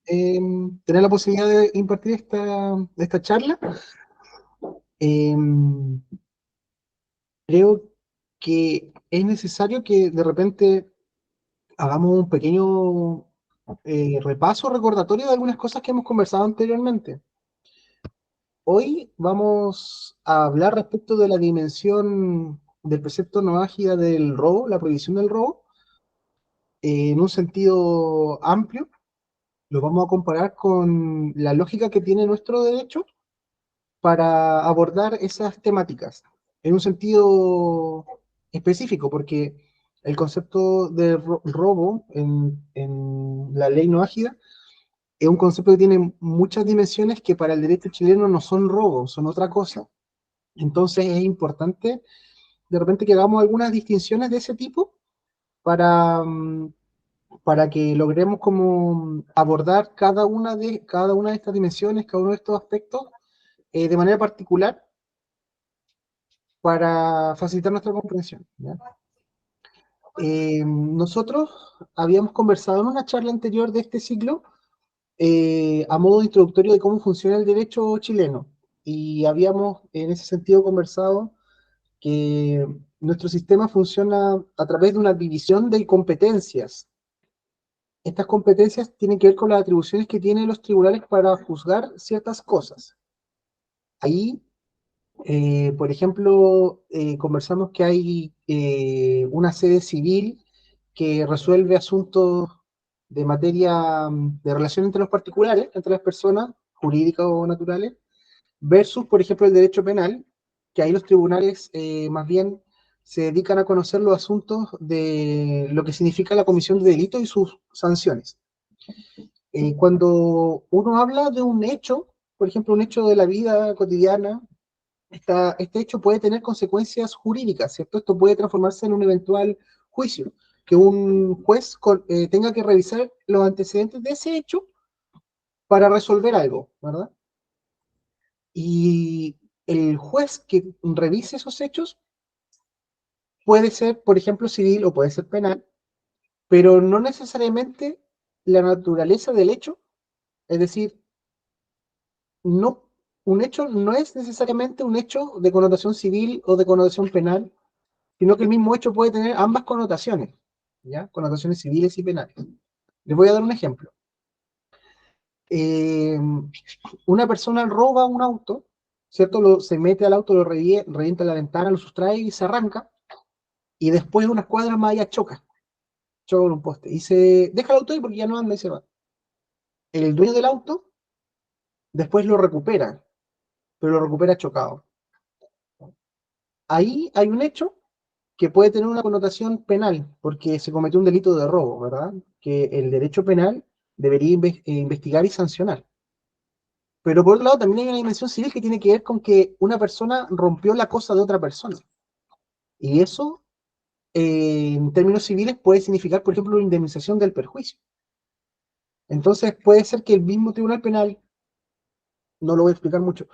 tener la posibilidad de impartir esta charla. Em, Creo que es necesario que de repente hagamos un pequeño repaso recordatorio de algunas cosas que hemos conversado anteriormente. Hoy vamos a hablar respecto de la dimensión del precepto no ágida del robo, la prohibición del robo, en un sentido amplio. Lo vamos a comparar con la lógica que tiene nuestro derecho para abordar esas temáticas en un sentido específico, porque el concepto de robo en la ley no ágida es un concepto que tiene muchas dimensiones que para el derecho chileno no son robos, son otra cosa. Entonces es importante de repente que hagamos algunas distinciones de ese tipo para, para que logremos como abordar cada una de estas dimensiones, cada uno de estos aspectos de manera particular para facilitar nuestra comprensión, ¿ya? Nosotros habíamos conversado en una charla anterior de este ciclo a modo introductorio de cómo funciona el derecho chileno y habíamos en ese sentido conversado que nuestro sistema funciona a través de una división de competencias. Estas competencias tienen que ver con las atribuciones que tienen los tribunales para juzgar ciertas cosas. Ahí por ejemplo, conversamos que hay una sede civil que resuelve asuntos de materia de relación entre los particulares, entre las personas, jurídicas o naturales, versus, por ejemplo, el derecho penal, que ahí los tribunales más bien se dedican a conocer los asuntos de lo que significa la comisión de delitos y sus sanciones. Cuando uno habla de un hecho, por ejemplo, un hecho de la vida cotidiana, este hecho puede tener consecuencias jurídicas, ¿cierto? Esto puede transformarse en un eventual juicio, que un juez tenga que revisar los antecedentes de ese hecho para resolver algo, ¿verdad? Y el juez que revise esos hechos puede ser, por ejemplo, civil o puede ser penal, pero no necesariamente la naturaleza del hecho, es decir, no, un hecho no es necesariamente un hecho de connotación civil o de connotación penal, sino que el mismo hecho puede tener ambas connotaciones, ¿ya? Connotaciones civiles y penales. Les voy a dar un ejemplo. Eh, una persona roba un auto, ¿cierto? Se mete al auto, lo revienta la ventana, lo sustrae y se arranca, y después de unas cuadras más allá choca con un poste, y se deja el auto ahí porque ya no anda y se va. El dueño del auto después lo recupera, pero lo recupera chocado. Ahí hay un hecho que puede tener una connotación penal, porque se cometió un delito de robo, ¿verdad? Que el derecho penal debería investigar y sancionar. Pero por otro lado, también hay una dimensión civil que tiene que ver con que una persona rompió la cosa de otra persona. Y eso, en términos civiles, puede significar, por ejemplo, una indemnización del perjuicio. Entonces, puede ser que el mismo tribunal penal, no lo voy a explicar mucho,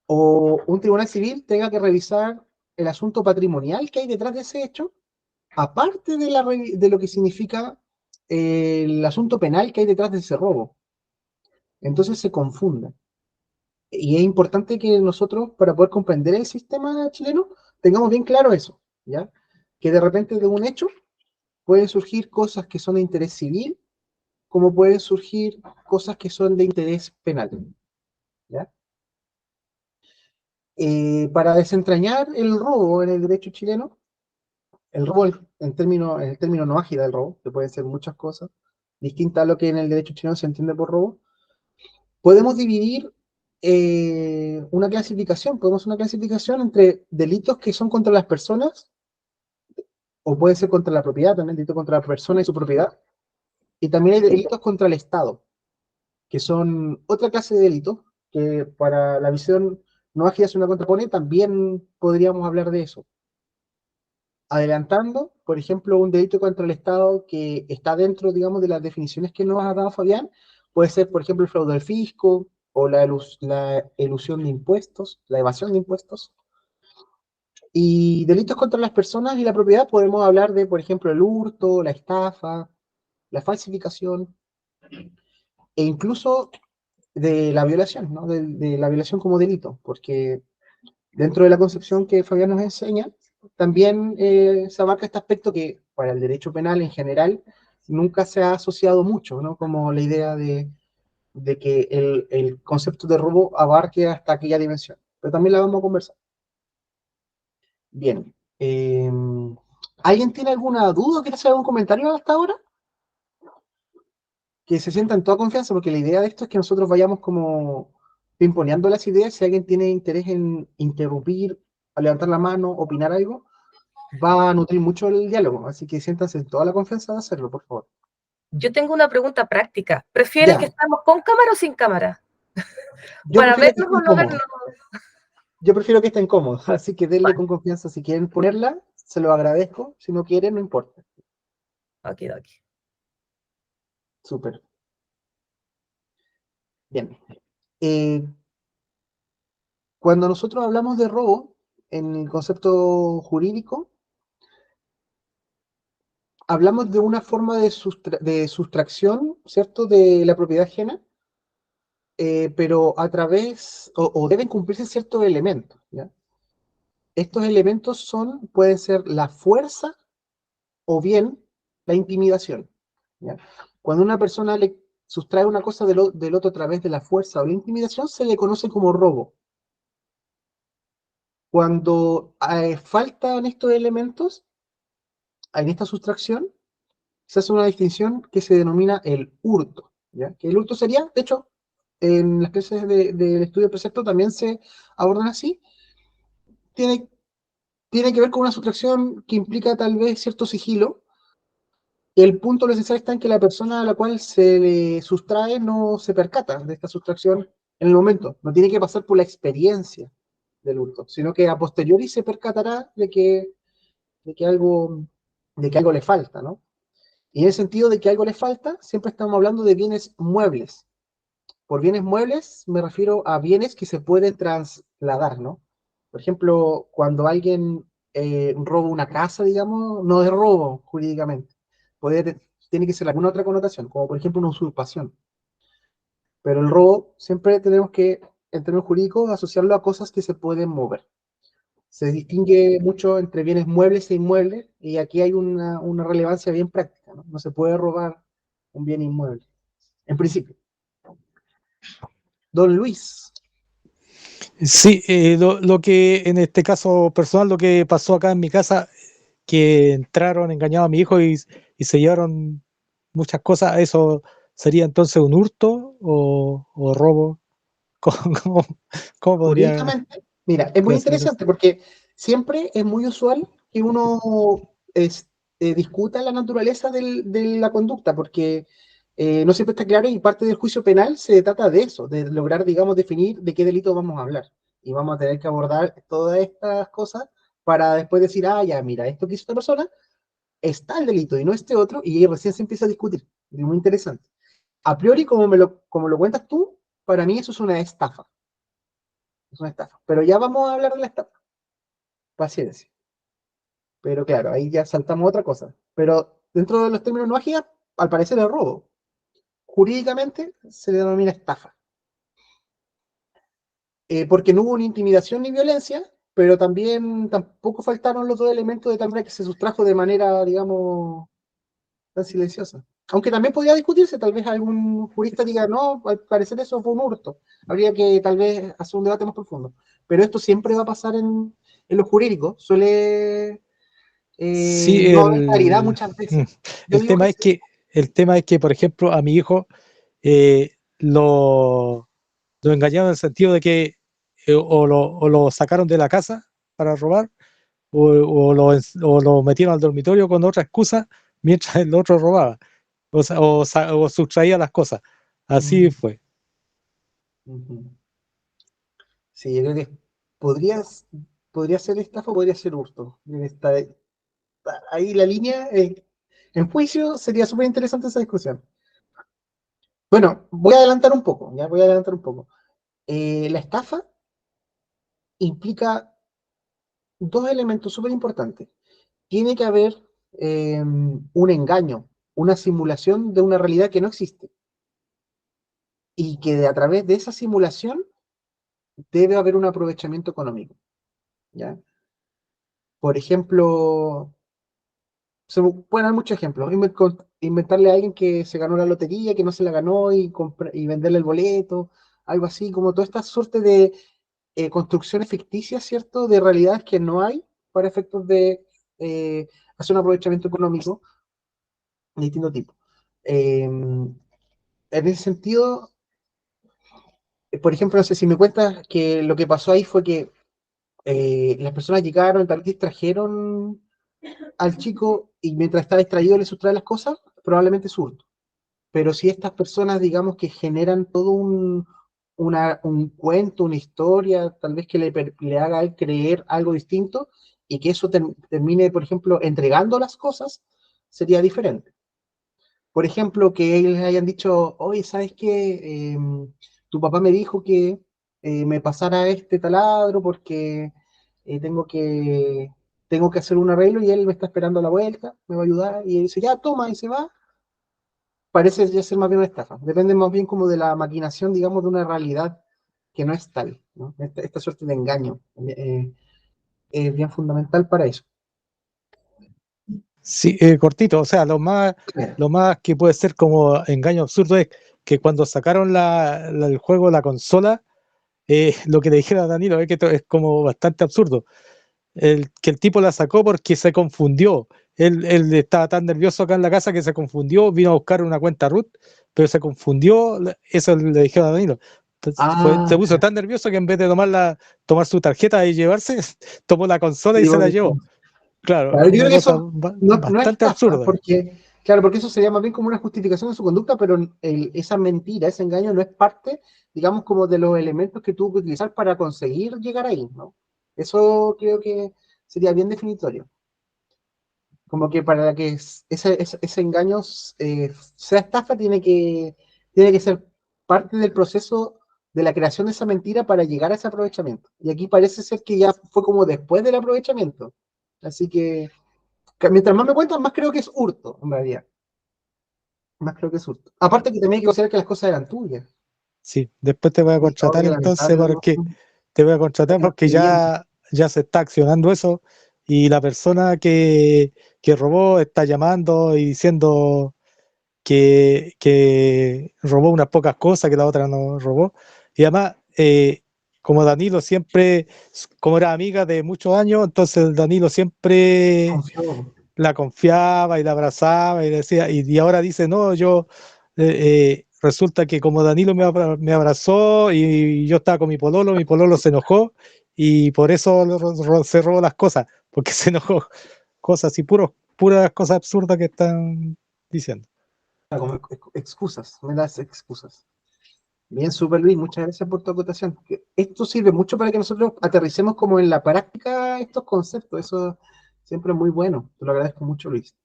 o un tribunal civil tenga que revisar el asunto patrimonial que hay detrás de ese hecho, aparte de lo que significa el asunto penal que hay detrás de ese robo. Entonces se confunden. Y es importante que nosotros, para poder comprender el sistema chileno, tengamos bien claro eso, ¿ya? Que de repente de un hecho pueden surgir cosas que son de interés civil, como pueden surgir cosas que son de interés penal, ¿ya? Para desentrañar el robo en el derecho chileno, el robo en el término no ágil del robo, que pueden ser muchas cosas, distinta a lo que en el derecho chileno se entiende por robo, podemos dividir podemos una clasificación entre delitos que son contra las personas, o puede ser contra la propiedad, también delito contra la persona y su propiedad, y también hay delitos contra el Estado, que son otra clase de delitos, que para la visión no ágil se una contrapone, también podríamos hablar de eso. Adelantando, por ejemplo, un delito contra el Estado que está dentro, digamos, de las definiciones que nos ha dado Fabián, puede ser, por ejemplo, el fraude al fisco o la elusión de impuestos, la evasión de impuestos. Y delitos contra las personas y la propiedad, podemos hablar de, por ejemplo, el hurto, la estafa, la falsificación. e incluso de la violación, ¿no? De la violación como delito, porque dentro de la concepción que Fabián nos enseña, también se abarca este aspecto que para el derecho penal en general nunca se ha asociado mucho, ¿no? Como la idea de que el concepto de robo abarque hasta aquella dimensión. Pero también la vamos a conversar. Bien. ¿Alguien tiene alguna duda? ¿Quiere hacer algún comentario hasta ahora? Que se sienta en toda confianza, porque la idea de esto es que nosotros vayamos como pimponeando las ideas. Si alguien tiene interés en interrumpir, a levantar la mano, opinar algo, va a nutrir mucho el diálogo. Así que siéntanse en toda la confianza de hacerlo, por favor. Yo tengo una pregunta práctica. ¿Prefieres que Ya, estamos con cámara o sin cámara? yo Para prefiero que vernos estén o no vernos. cómodos. Yo prefiero que estén cómodos, así que denle Vale, con confianza. Si quieren ponerla, se lo agradezco. Si no quieren, no importa. ok, ok. Súper. Bien. Eh, Cuando nosotros hablamos de robo, en el concepto jurídico, hablamos de una forma de sustracción, ¿cierto?, de la propiedad ajena, pero a través, o deben cumplirse ciertos elementos, ¿ya? Estos elementos pueden ser la fuerza o bien la intimidación, ¿ya? Cuando una persona le sustrae una cosa del otro a través de la fuerza o la intimidación, se le conoce como robo. Cuando faltan estos elementos, en esta sustracción, se hace una distinción que se denomina el hurto, ¿ya? Que el hurto sería, de hecho, en las clases del estudio de precepto también se abordan así, tiene, tiene que ver con una sustracción que implica tal vez cierto sigilo. El punto necesario está en que la persona a la cual se le sustrae no se percata de esta sustracción en el momento, no tiene que pasar por la experiencia del hurto, sino que a posteriori se percatará de que algo, de que algo le falta, ¿no? Y en el sentido de que algo le falta, siempre estamos hablando de bienes muebles. Por bienes muebles me refiero a bienes que se pueden trasladar, ¿no? Por ejemplo, cuando alguien roba una casa, digamos, no es robo jurídicamente. Puede, tiene que ser alguna otra connotación, como por ejemplo una usurpación. Pero el robo siempre tenemos que, en términos jurídicos, asociarlo a cosas que se pueden mover. Se distingue mucho entre bienes muebles e inmuebles, y aquí hay una relevancia bien práctica, ¿no? No se puede robar un bien inmueble, en principio. Don Luis. Sí, lo que en este caso personal, lo que pasó acá en mi casa, que entraron, engañados a mi hijo y se llevaron muchas cosas, ¿eso sería entonces un hurto o robo? ¿Cómo, cómo- cómo podría Jurídicamente, mira, es muy clasificarse? interesante porque siempre es muy usual que uno discuta la naturaleza de la conducta, porque no siempre está claro y parte del juicio penal se trata de eso, de lograr, digamos, definir de qué delito vamos a hablar. Y vamos a tener que abordar todas estas cosas para después decir, ah, ya, mira, esto que hizo esta persona está el delito y no este otro, y ahí recién se empieza a discutir. Es muy interesante. A priori, como lo cuentas tú, para mí eso es una estafa. Es una estafa. Pero ya vamos a hablar de la estafa. Paciencia. Pero claro, ahí ya saltamos a otra cosa. Pero dentro de los términos no ágiles, al parecer es robo. Jurídicamente se le denomina estafa. Porque no hubo ni intimidación ni violencia, pero también tampoco faltaron los dos elementos de tal manera que se sustrajo de manera, digamos, tan silenciosa. Aunque también podría discutirse, tal vez algún jurista diga, no, al parecer eso fue un hurto. Habría que tal vez hacer un debate más profundo. Pero esto siempre va a pasar en lo jurídico. Suele Sí, no haber claridad muchas veces. Yo el digo tema que es sí. que, por ejemplo, a mi hijo eh, lo, lo engañaron en el sentido de que o lo sacaron de la casa para robar o lo metieron al dormitorio con otra excusa mientras el otro robaba o sustraía las cosas. Así Mm, fue. ujú. Sí, yo creo que podría, podría ser estafa o podría ser hurto. Ahí la línea, en juicio, sería súper interesante esa discusión. Bueno, voy a adelantar un poco, ya voy a adelantar un poco. La estafa implica dos elementos súper importantes. Tiene que haber un engaño, una simulación de una realidad que no existe. y que a través de esa simulación debe haber un aprovechamiento económico, ¿ya? Por ejemplo, pueden haber muchos ejemplos. Inventarle a alguien que se ganó la lotería, que no se la ganó y venderle el boleto, algo así, como toda esta suerte de construcciones ficticias, ¿cierto? De realidades que no hay para efectos de hacer un aprovechamiento económico de distinto tipo. En ese sentido, por ejemplo, no sé si me cuentas que lo que pasó ahí fue que las personas llegaron, tal vez distrajeron al chico y mientras está distraído le sustrae las cosas, probablemente es hurto. Pero si estas personas, digamos, que generan todo un cuento, una historia, tal vez que le haga a él creer algo distinto y que eso termine, por ejemplo, entregando las cosas, sería diferente. Por ejemplo, que ellos hayan dicho, oye, ¿sabes qué? Tu papá me dijo que me pasara este taladro porque tengo que hacer un arreglo y él me está esperando a la vuelta, me va a ayudar, y él dice, ya, toma, y se va. Parece ya ser más bien una estafa. Depende más bien como de la maquinación, digamos, de una realidad que no es tal, ¿no? Esta suerte de engaño es bien fundamental para eso. Sí, cortito, o sea, lo más que puede ser como engaño absurdo es que cuando sacaron el juego, la consola, lo que le dijera a Danilo es que es como bastante absurdo. Que el tipo la sacó porque se confundió. Él estaba tan nervioso acá en la casa que se confundió, vino a buscar una cuenta root, pero se confundió, eso le dijeron a Danilo. Entonces, se Ah, puso tan nervioso que en vez de tomar su tarjeta y llevarse, tomó la consola y se digo, la llevó. Claro, es claro, yo creo una que cosa eso no es bastante estafa, absurda. porque, claro, porque eso sería más bien como una justificación de su conducta, pero esa mentira, ese engaño no es parte, digamos, como de los elementos que tuvo que utilizar para conseguir llegar ahí, ¿no? Eso creo que sería bien definitorio. Como que para que ese engaño sea estafa, tiene que ser parte del proceso de la creación de esa mentira para llegar a ese aprovechamiento. Y aquí parece ser que ya fue como después del aprovechamiento. Así que mientras más me cuentan, más creo que es hurto, en realidad. Más creo que es hurto. Aparte que también hay que considerar que las cosas eran tuyas. Sí, después te voy a Y oh, contratar qué entonces lamentable, ¿no? porque te voy a contratar Bueno, porque bien. ya se está accionando eso y la persona que robó está llamando y diciendo que robó unas pocas cosas que la otra no robó. Y además, como Danilo siempre, como era amiga de muchos años, entonces Danilo siempre Confió. la confiaba y la abrazaba y decía, y ahora dice, no, resulta que como Danilo me abrazó y yo estaba con mi pololo se enojó y por eso se robó las cosas, porque se enojó, cosas y puras cosas absurdas que están diciendo. Como excusas, me das excusas. Bien, súper Luis, muchas gracias por tu acotación. Esto sirve mucho para que nosotros aterricemos como en la práctica estos conceptos. Eso siempre es muy bueno. Te lo agradezco mucho, Luis.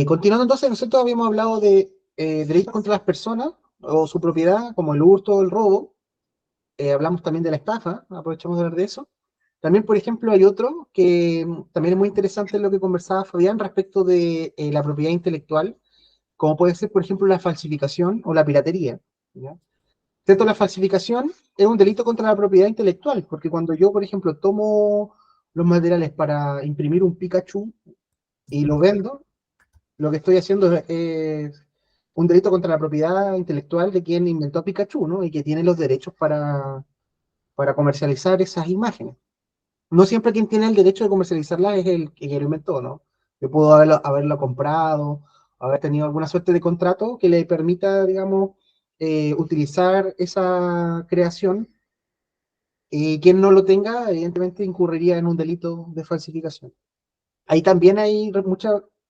Continuando entonces, nosotros habíamos hablado de delitos contra las personas o su propiedad, como el hurto o el robo. Hablamos también de la estafa, aprovechamos de hablar de eso. También, por ejemplo, hay otro que también es muy interesante lo que conversaba Fabián respecto de la propiedad intelectual, como puede ser, por ejemplo, la falsificación o la piratería, ¿ya? ¿Cierto? La falsificación es un delito contra la propiedad intelectual, porque cuando yo, por ejemplo, tomo los materiales para imprimir un Pikachu y lo vendo, lo que estoy haciendo es un delito contra la propiedad intelectual de quien inventó a Pikachu, ¿no? Y que tiene los derechos para comercializar esas imágenes. No siempre quien tiene el derecho de comercializarlas es el que lo inventó, ¿no? Yo puedo haberlo comprado, haber tenido alguna suerte de contrato que le permita, digamos, utilizar esa creación, y quien no lo tenga, evidentemente, incurriría en un delito de falsificación. Ahí también hay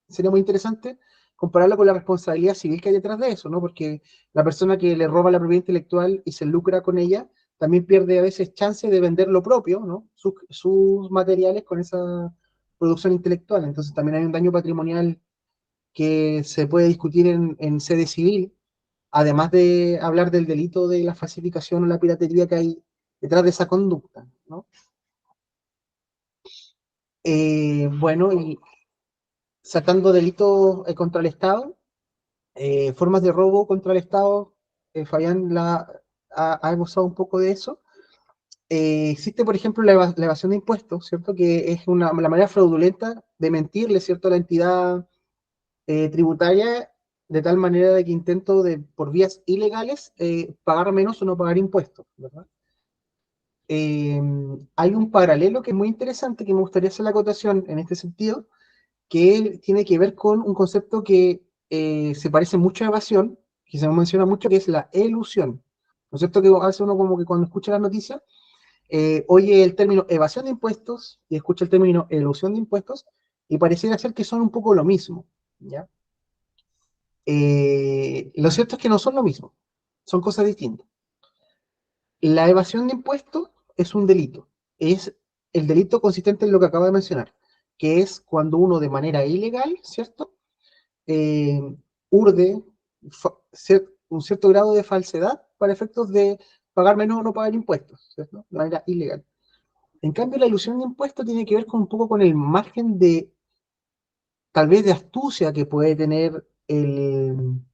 sería muy interesante compararlo con la responsabilidad civil que hay detrás de eso, ¿no? Porque la persona que le roba la propiedad intelectual y se lucra con ella, también pierde a veces chance de vender lo propio, ¿no? Sus materiales con esa producción intelectual. Entonces también hay un daño patrimonial que se puede discutir en sede civil, además de hablar del delito de la falsificación o la piratería que hay detrás de esa conducta, ¿no? Bueno, y sacando delitos contra el Estado, formas de robo contra el Estado. Fabián ha esbozado un poco de eso. Existe, por ejemplo, la evasión de impuestos, ¿cierto? Que es la manera fraudulenta de mentirle, ¿cierto?, a la entidad tributaria, de tal manera de que intento por vías ilegales pagar menos o no pagar impuestos, ¿verdad? Hay un paralelo que es muy interesante, que me gustaría hacer la acotación en este sentido, que tiene que ver con un concepto que se parece mucho a evasión, que se menciona mucho, que es la elusión. ¿No es cierto? Que hace uno como que cuando escucha las noticias, oye el término evasión de impuestos y escucha el término elusión de impuestos, y pareciera ser que son un poco lo mismo, ¿ya? Lo cierto es que no son lo mismo, son cosas distintas. La evasión de impuestos es un delito, es el delito consistente en lo que acabo de mencionar, que es cuando uno de manera ilegal, ¿cierto? Eh, urde un cierto grado de falsedad para efectos de pagar menos o no pagar impuestos, ¿cierto? De manera ilegal. En cambio, la ilusión de impuestos tiene que ver con un poco con el margen de, tal vez, de astucia que puede tener el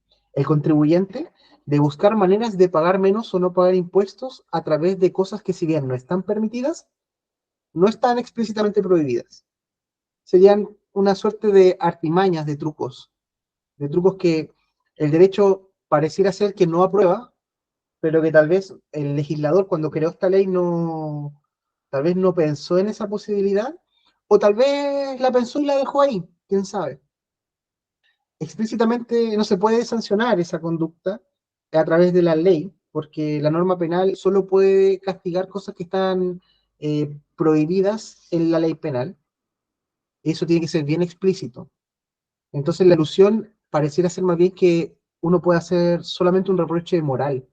contribuyente de buscar maneras de pagar menos o no pagar impuestos a través de cosas que, si bien no están permitidas, no están explícitamente prohibidas. Serían una suerte de artimañas, de trucos que el derecho pareciera ser que no aprueba, pero que tal vez el legislador, cuando creó esta ley, tal vez no pensó en esa posibilidad, o tal vez la pensó y la dejó ahí, quién sabe. Explícitamente no se puede sancionar esa conducta a través de la ley, porque la norma penal solo puede castigar cosas que están prohibidas en la ley penal. Eso tiene que ser bien explícito. Entonces la ilusión pareciera ser más bien que uno puede hacer solamente un reproche moral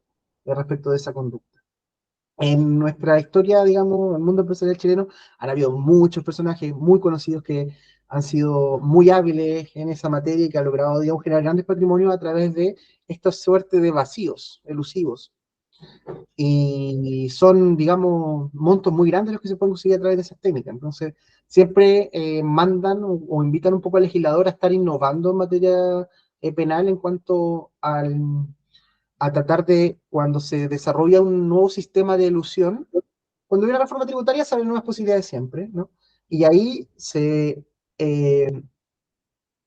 respecto de esa conducta. En nuestra historia, digamos, en el mundo empresarial chileno, han habido muchos personajes muy conocidos que han sido muy hábiles en esa materia y que han logrado, digamos, generar grandes patrimonios a través de esta suerte de vacíos elusivos. Y son, digamos, montos muy grandes los que se pueden conseguir a través de esas técnicas. Entonces, siempre mandan o invitan un poco al legislador a estar innovando en materia penal en cuanto a tratar de, cuando se desarrolla un nuevo sistema de elusión, cuando hay una reforma tributaria salen nuevas posibilidades siempre, ¿no? Y ahí se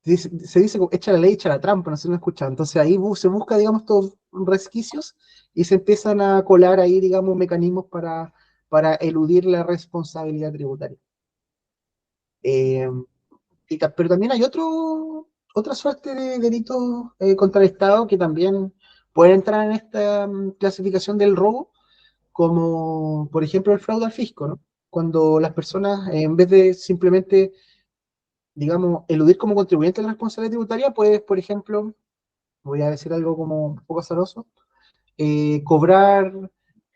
dice echa la ley, echa la trampa, no sé si me escuchan. Entonces ahí se busca, digamos, estos resquicios y se empiezan a colar ahí, digamos, mecanismos para eludir la responsabilidad tributaria. Eh, pero también hay otra suerte de delitos contra el Estado que también pueden entrar en esta clasificación del robo, como por ejemplo el fraude al fisco, ¿no? Cuando las personas, en vez de simplemente, digamos, eludir como contribuyente la responsabilidad tributaria, puedes, por ejemplo, voy a decir algo como un poco azaroso, cobrar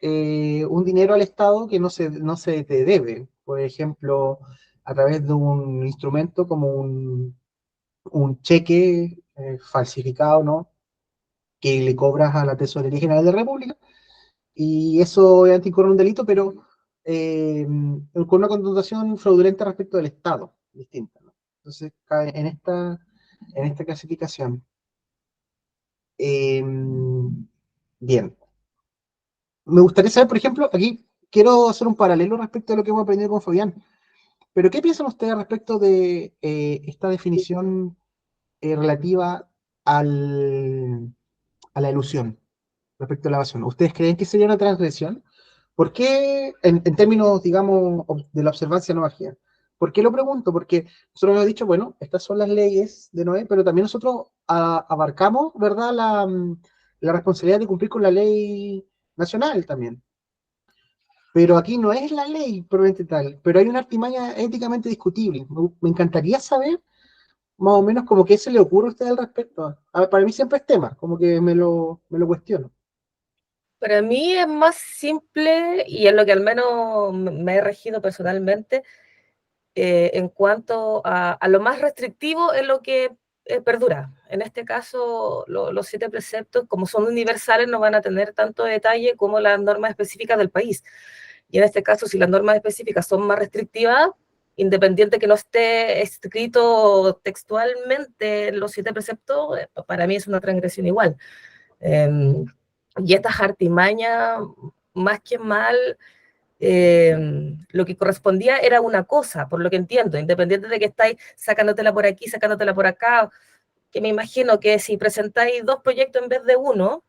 un dinero al Estado que no se te debe, por ejemplo, a través de un instrumento como un cheque falsificado, ¿no? Que le cobras a la Tesorería General de la República, y eso obviamente incurre en un delito, pero con una connotación fraudulenta respecto del Estado, distinta, ¿no? Entonces cae en esta clasificación. Eh, Bien. Me gustaría saber, por ejemplo, aquí quiero hacer un paralelo respecto a lo que hemos aprendido con Fabián, pero ¿qué piensan ustedes respecto de esta definición relativa al, a la ilusión respecto a la evasión? ¿Ustedes creen que sería una transgresión? ¿Por qué, en términos, digamos, de la observancia no bajía? ¿Por qué lo pregunto? Porque nosotros hemos dicho, bueno, estas son las leyes de Noé, pero también nosotros abarcamos, ¿verdad?, la responsabilidad de cumplir con la ley nacional también. Pero aquí no es la ley probablemente tal, pero hay una artimaña éticamente discutible. Me encantaría saber más o menos como qué se le ocurre a usted al respecto. Para mí siempre es tema, como que me lo cuestiono. Para mí es más simple y en lo que al menos me he regido personalmente, en cuanto a lo más restrictivo es lo que perdura. En este caso, los 7 preceptos, como son universales, no van a tener tanto detalle como las normas específicas del país. Y en este caso, si las normas específicas son más restrictivas, independiente que no esté escrito textualmente en los 7 preceptos, para mí es una transgresión igual. Y estas artimañas, más que mal, lo que correspondía era una cosa, por lo que entiendo, independiente de que estáis sacándotela por aquí, sacándotela por acá, que me imagino que si presentáis 2 proyectos en vez de uno,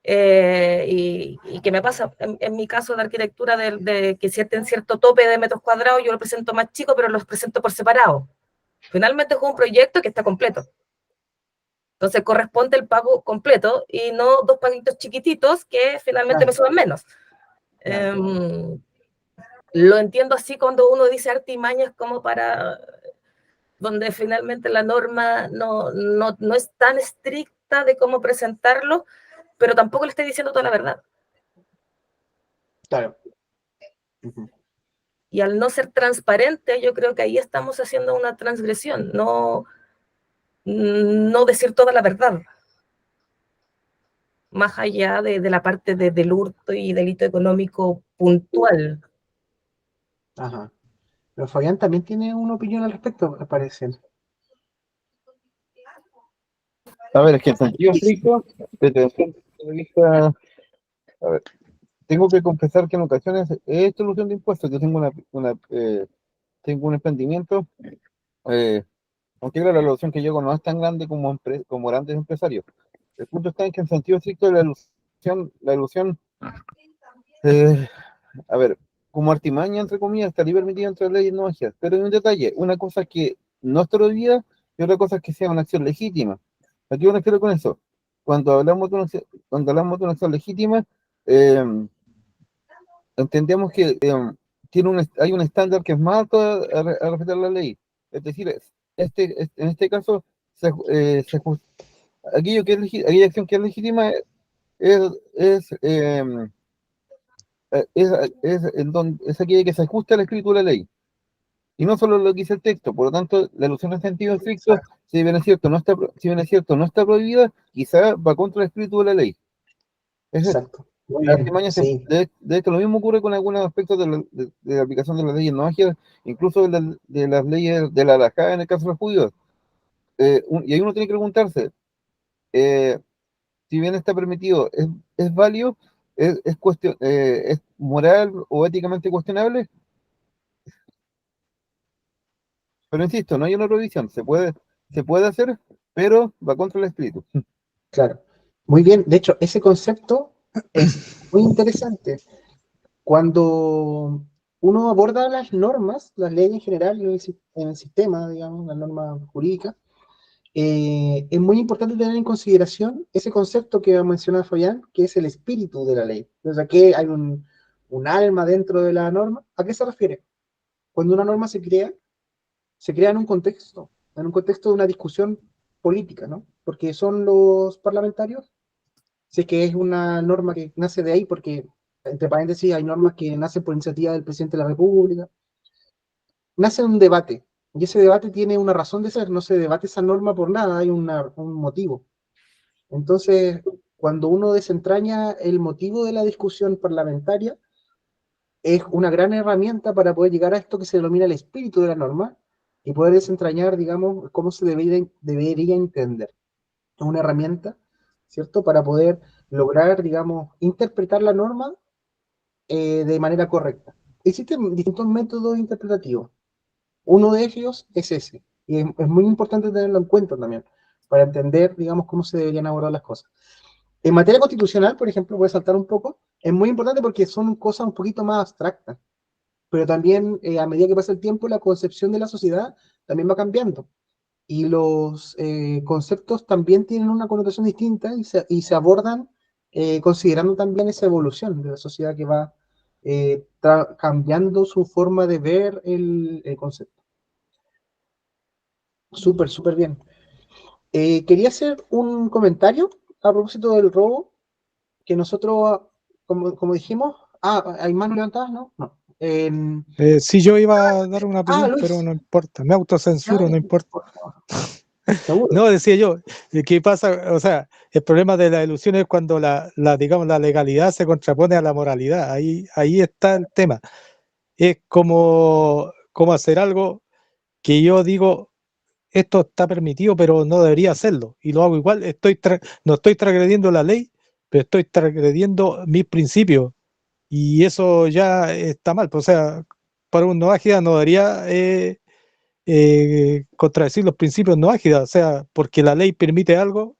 y que me pasa en mi caso de arquitectura, de que en cierto tope de metros cuadrados, yo lo presento más chico, pero los presento por separado. Finalmente es un proyecto que está completo. Entonces corresponde el pago completo y no 2 paguitos chiquititos que finalmente me suben menos. Lo entiendo así cuando uno dice artimañas como para donde finalmente la norma no es tan estricta de cómo presentarlo, pero tampoco le estoy diciendo toda la verdad. Claro. Y al no ser transparente, yo creo que ahí estamos haciendo una transgresión, no decir toda la verdad, más allá de la parte del hurto y delito económico puntual. Ajá. Pero Fabián también tiene una opinión al respecto, me parece. A ver, es que en sentido estricto, desde el punto de vista, a ver, tengo que confesar que en ocasiones he hecho ilusión de impuestos. Yo tengo tengo un emprendimiento, aunque claro, la ilusión que yo hago no es tan grande como grandes empresarios. El punto está en que en sentido estricto la ilusión, eh, a ver, como artimaña, entre comillas, estaría permitida entre leyes no magias. Pero hay un detalle, una cosa que no está prohibida y otra cosa es que sea una acción legítima. ¿A qué me refiero con eso? Cuando hablamos de una acción legítima, eh, entendemos que hay un estándar que es más alto a respetar la ley. Es decir, en este caso, aquella acción que es legítima es, es, eh, es aquella que se ajusta al espíritu de la ley. Y no solo lo que dice el texto, por lo tanto, la alusión en sentido estricto, si bien es cierto, no está prohibida, quizá va contra el espíritu de la ley. Exacto. Muy La bien. artimaña Sí. de hecho, lo mismo ocurre con algunos aspectos de la aplicación de las leyes no ágiles, incluso de las leyes de la halajá en el caso de los judíos. Y ahí uno tiene que preguntarse, eh, si bien está permitido, ¿es válido? ¿Es moral o éticamente cuestionable? Pero insisto, no hay una prohibición, se puede hacer, pero va contra el espíritu. Claro. Muy bien. De hecho, ese concepto es muy interesante. Cuando uno aborda las normas, las leyes en general, en el sistema, digamos, las normas jurídicas, es muy importante tener en consideración ese concepto que menciona Fabián, que es el espíritu de la ley. O sea, que hay un alma dentro de la norma. ¿A qué se refiere? Cuando una norma se crea en un contexto de una discusión política, ¿no? Porque son los parlamentarios, si es que es una norma que nace de ahí, porque, entre paréntesis, hay normas que nacen por iniciativa del presidente de la República, nace un debate, y ese debate tiene una razón de ser, no se debate esa norma por nada, hay un motivo. Entonces, cuando uno desentraña el motivo de la discusión parlamentaria, es una gran herramienta para poder llegar a esto que se denomina el espíritu de la norma y poder desentrañar, digamos, cómo se debería entender. Es una herramienta, ¿cierto? Para poder lograr, digamos, interpretar la norma de manera correcta. Existen distintos métodos interpretativos. Uno de ellos es ese. Y es muy importante tenerlo en cuenta también, para entender, digamos, cómo se deberían abordar las cosas. En materia constitucional, por ejemplo, voy a saltar un poco, es muy importante porque son cosas un poquito más abstractas, pero también a medida que pasa el tiempo, la concepción de la sociedad también va cambiando. Y los conceptos también tienen una connotación distinta y se abordan considerando también esa evolución de la sociedad que va cambiando su forma de ver el concepto. Súper, súper bien. Quería hacer un comentario a propósito del robo, que nosotros, como dijimos, hay manos levantadas, ¿no? No. Sí, yo iba a dar una opinión, pero Luis, no importa, me autocensuro, no importa. por favor. Seguro. No, decía yo, ¿qué pasa? O sea, el problema de la ilusión es cuando digamos, la legalidad se contrapone a la moralidad. Ahí está el tema. Es como cómo hacer algo que yo digo, esto está permitido, pero no debería hacerlo, y lo hago igual, no estoy transgrediendo la ley, pero estoy transgrediendo mis principios, y eso ya está mal. Pues, o sea, para un no ágida no debería contradecir los principios no ágidas, o sea, porque la ley permite algo,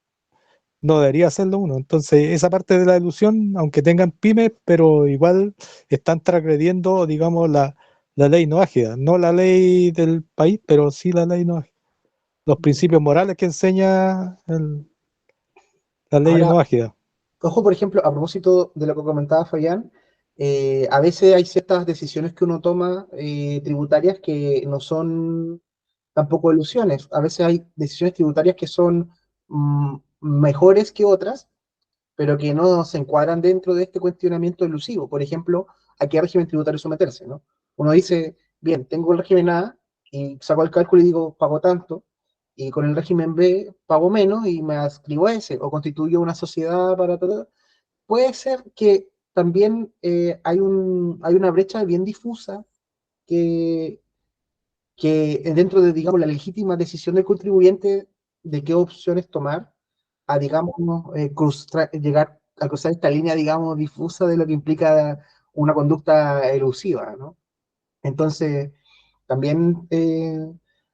no debería hacerlo uno. Entonces, esa parte de la ilusión, aunque tengan pymes, pero igual están transgrediendo, digamos, la ley no ágida, no la ley del país, pero sí la ley no ágida, los principios morales que enseña la ley Ahora, no ágida. ojo, por ejemplo, a propósito de lo que comentaba Fabián, a veces hay ciertas decisiones que uno toma tributarias que no son tampoco ilusiones. A veces hay decisiones tributarias que son mejores que otras, pero que no se encuadran dentro de este cuestionamiento elusivo. Por ejemplo, ¿a qué régimen tributario someterse, ¿no? Uno dice, bien, tengo el régimen A y saco el cálculo y digo, pago tanto, y con el régimen B pago menos y me adscribo a ese, o constituyo una sociedad para todo. Puede ser que también hay una brecha bien difusa que, que dentro de, digamos, la legítima decisión del contribuyente de qué opciones tomar, a, digamos, llegar a cruzar esta línea, digamos, difusa de lo que implica una conducta elusiva, ¿no? Entonces, también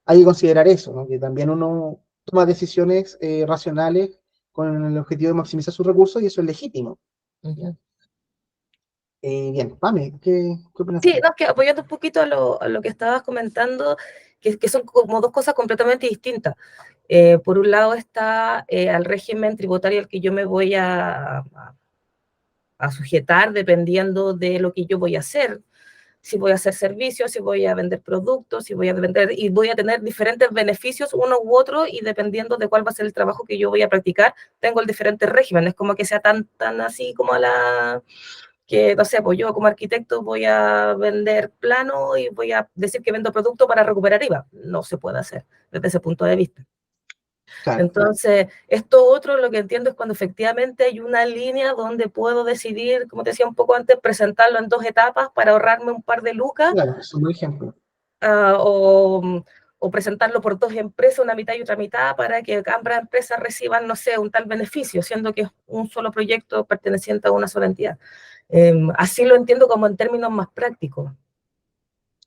hay que considerar eso, ¿no? Que también uno toma decisiones racionales con el objetivo de maximizar sus recursos y eso es legítimo. Bien, Pame, ¿qué opinas Sí, tú? no, que apoyando un poquito a lo que estabas comentando, que son como dos cosas completamente distintas. Por un lado está al régimen tributario al que yo me voy a sujetar dependiendo de lo que yo voy a hacer. Si voy a hacer servicios, si voy a vender productos, si voy a vender, y voy a tener diferentes beneficios, uno u otro, y dependiendo de cuál va a ser el trabajo que yo voy a practicar, tengo el diferente régimen. Es como que sea tan así como que, no sé, pues yo como arquitecto voy a vender plano y voy a decir que vendo producto para recuperar IVA. No se puede hacer desde ese punto de vista. Claro, Entonces, esto otro lo que entiendo es cuando efectivamente hay una línea donde puedo decidir, como te decía un poco antes, presentarlo en 2 etapas para ahorrarme un par de lucas, claro, es un buen ejemplo. o presentarlo por 2 empresas, una mitad y otra mitad, para que ambas empresas reciban, no sé, un tal beneficio, siendo que es un solo proyecto perteneciente a una sola entidad. Así lo entiendo como en términos más prácticos.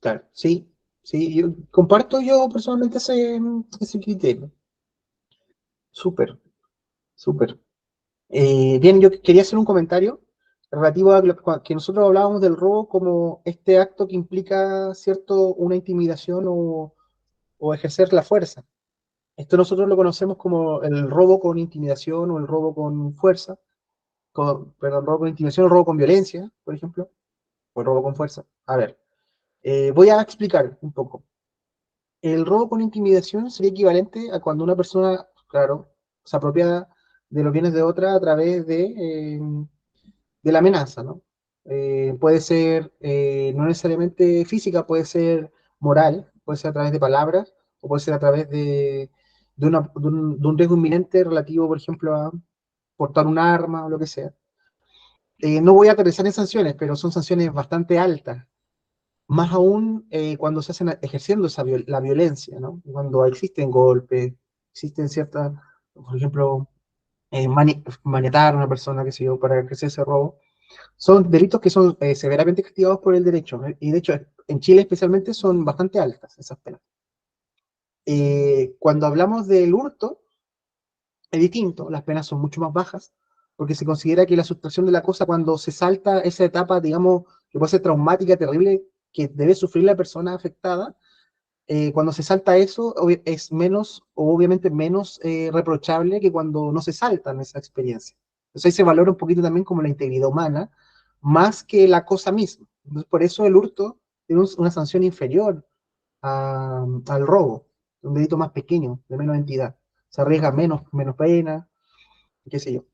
Claro, sí, sí, yo comparto yo personalmente ese criterio. Súper, súper. Bien, yo quería hacer un comentario relativo a que nosotros hablábamos del robo como este acto que implica, ¿cierto?, una intimidación o ejercer la fuerza. Esto nosotros lo conocemos como el robo con intimidación o el robo con fuerza, perdón, robo con intimidación o robo con violencia, por ejemplo, o el robo con fuerza. A ver, voy a explicar un poco. El robo con intimidación sería equivalente a cuando una persona, claro, se apropia de los bienes de otra a través de la amenaza, ¿no? Puede ser no necesariamente física, puede ser moral, puede ser a través de palabras, o puede ser a través de un riesgo inminente relativo, por ejemplo, a portar un arma o lo que sea. No voy a aterrizar en sanciones, pero son sanciones bastante altas, más aún cuando se hacen ejerciendo la violencia, ¿no? Cuando existen golpes, existen ciertas, por ejemplo, maniatar a una persona, qué sé yo, para ejercer ese robo. Son delitos que son severamente castigados por el derecho, ¿eh? Y de hecho, en Chile especialmente son bastante altas esas penas. Cuando hablamos del hurto, es distinto, las penas son mucho más bajas, porque se considera que la sustracción de la cosa, cuando se salta esa etapa, digamos, que puede ser traumática, terrible, que debe sufrir la persona afectada, cuando se salta eso, es menos, o obviamente menos reprochable que cuando no se saltan esa experiencia. Entonces ahí se valora un poquito también como la integridad humana, más que la cosa misma. Entonces, por eso el hurto tiene una sanción inferior al robo, un delito más pequeño, de menos entidad. Se arriesga menos pena, qué sé yo.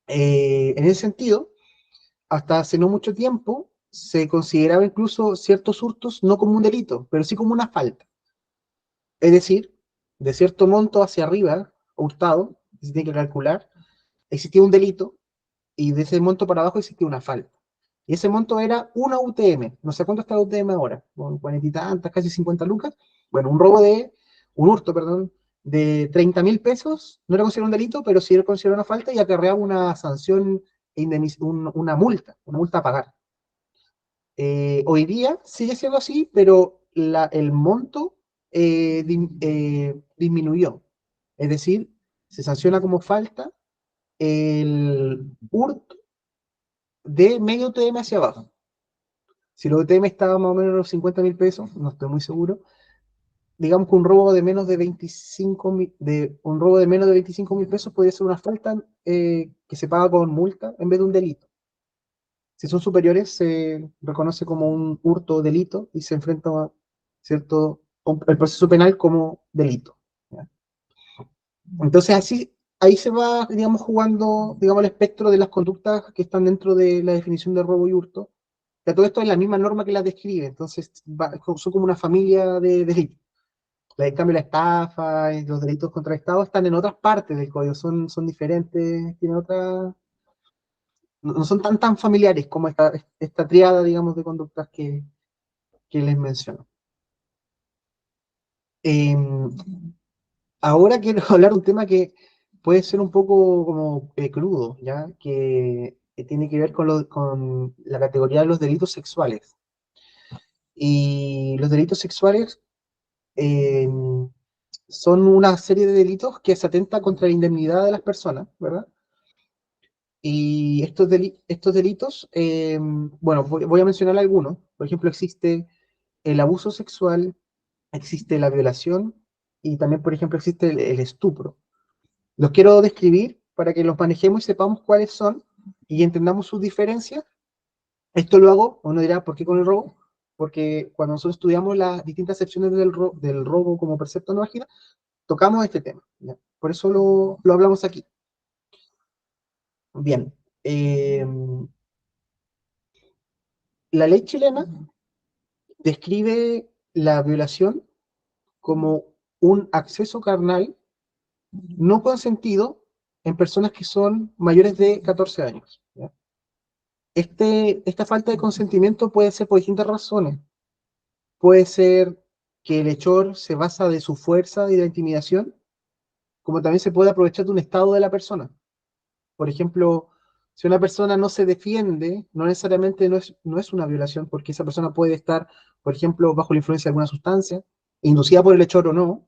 En ese sentido, hasta hace no mucho tiempo, se consideraba incluso ciertos hurtos no como un delito, pero sí como una falta. Es decir, de cierto monto hacia arriba, hurtado, que se tiene que calcular, existía un delito y de ese monto para abajo existía una falta. Y ese monto era una UTM. No sé cuánto está la UTM ahora, con 40 y tantas, casi 50 lucas. Bueno, un hurto, perdón, de 30.000 pesos no era considerado un delito, pero sí era considerado una falta y acarreaba una sanción, una multa a pagar. Hoy día sigue siendo así, pero el monto disminuyó. Es decir, se sanciona como falta el hurto de medio UTM hacia abajo. Si el UTM estaba más o menos en los 50.000 pesos, no estoy muy seguro, digamos que un robo de menos de 25.000 pesos podría ser una falta que se paga con multa en vez de un delito. Si son superiores, se reconoce como un hurto delito y se enfrenta a, ¿cierto?, el proceso penal como delito. ¿Ya? Entonces, así, ahí se va, digamos, jugando, digamos, el espectro de las conductas que están dentro de la definición de robo y hurto. Que todo esto es la misma norma que las describe, entonces son como una familia de delitos. En cambio, la estafa y los delitos contra el Estado están en otras partes del código, son diferentes, tienen otra, no son tan familiares como esta triada, digamos, de conductas que les menciono. Ahora quiero hablar de un tema que puede ser un poco como crudo, ¿ya? Que tiene que ver con la categoría de los delitos sexuales. Y los delitos sexuales eh, son una serie de delitos que se atenta contra la indemnidad de las personas, ¿verdad? Y estos delitos, bueno, voy a mencionar algunos. Por ejemplo, existe el abuso sexual, existe la violación y también, por ejemplo, existe el estupro. Los quiero describir para que los manejemos y sepamos cuáles son y entendamos sus diferencias. Esto lo hago, uno dirá, ¿por qué con el robo? Porque cuando nosotros estudiamos las distintas secciones del robo como precepto no ágil, tocamos este tema, ¿ya? Por eso lo hablamos aquí. Bien, la ley chilena describe la violación como un acceso carnal no consentido en personas que son mayores de 14 años. ¿Ya? Esta falta de consentimiento puede ser por distintas razones. Puede ser que el hechor se basa de su fuerza y de la intimidación, como también se puede aprovechar de un estado de la persona. Por ejemplo, si una persona no se defiende, no necesariamente no es una violación, porque esa persona puede estar, por ejemplo, bajo la influencia de alguna sustancia, inducida por el hechor o no,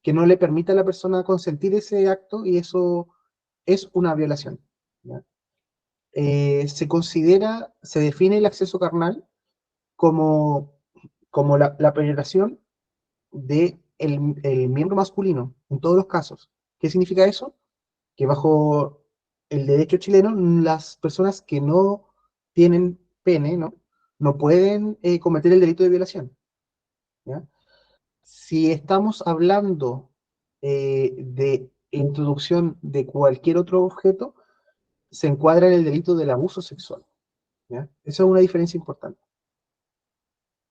que no le permita a la persona consentir ese acto y eso es una violación. ¿Ya? Se define el acceso carnal como, como la penetración del el miembro masculino, en todos los casos. ¿Qué significa eso? Que bajo el derecho chileno, las personas que no tienen pene, no pueden cometer el delito de violación. ¿Ya? Si estamos hablando de introducción de cualquier otro objeto, se encuadra en el delito del abuso sexual. ¿Ya? Esa es una diferencia importante.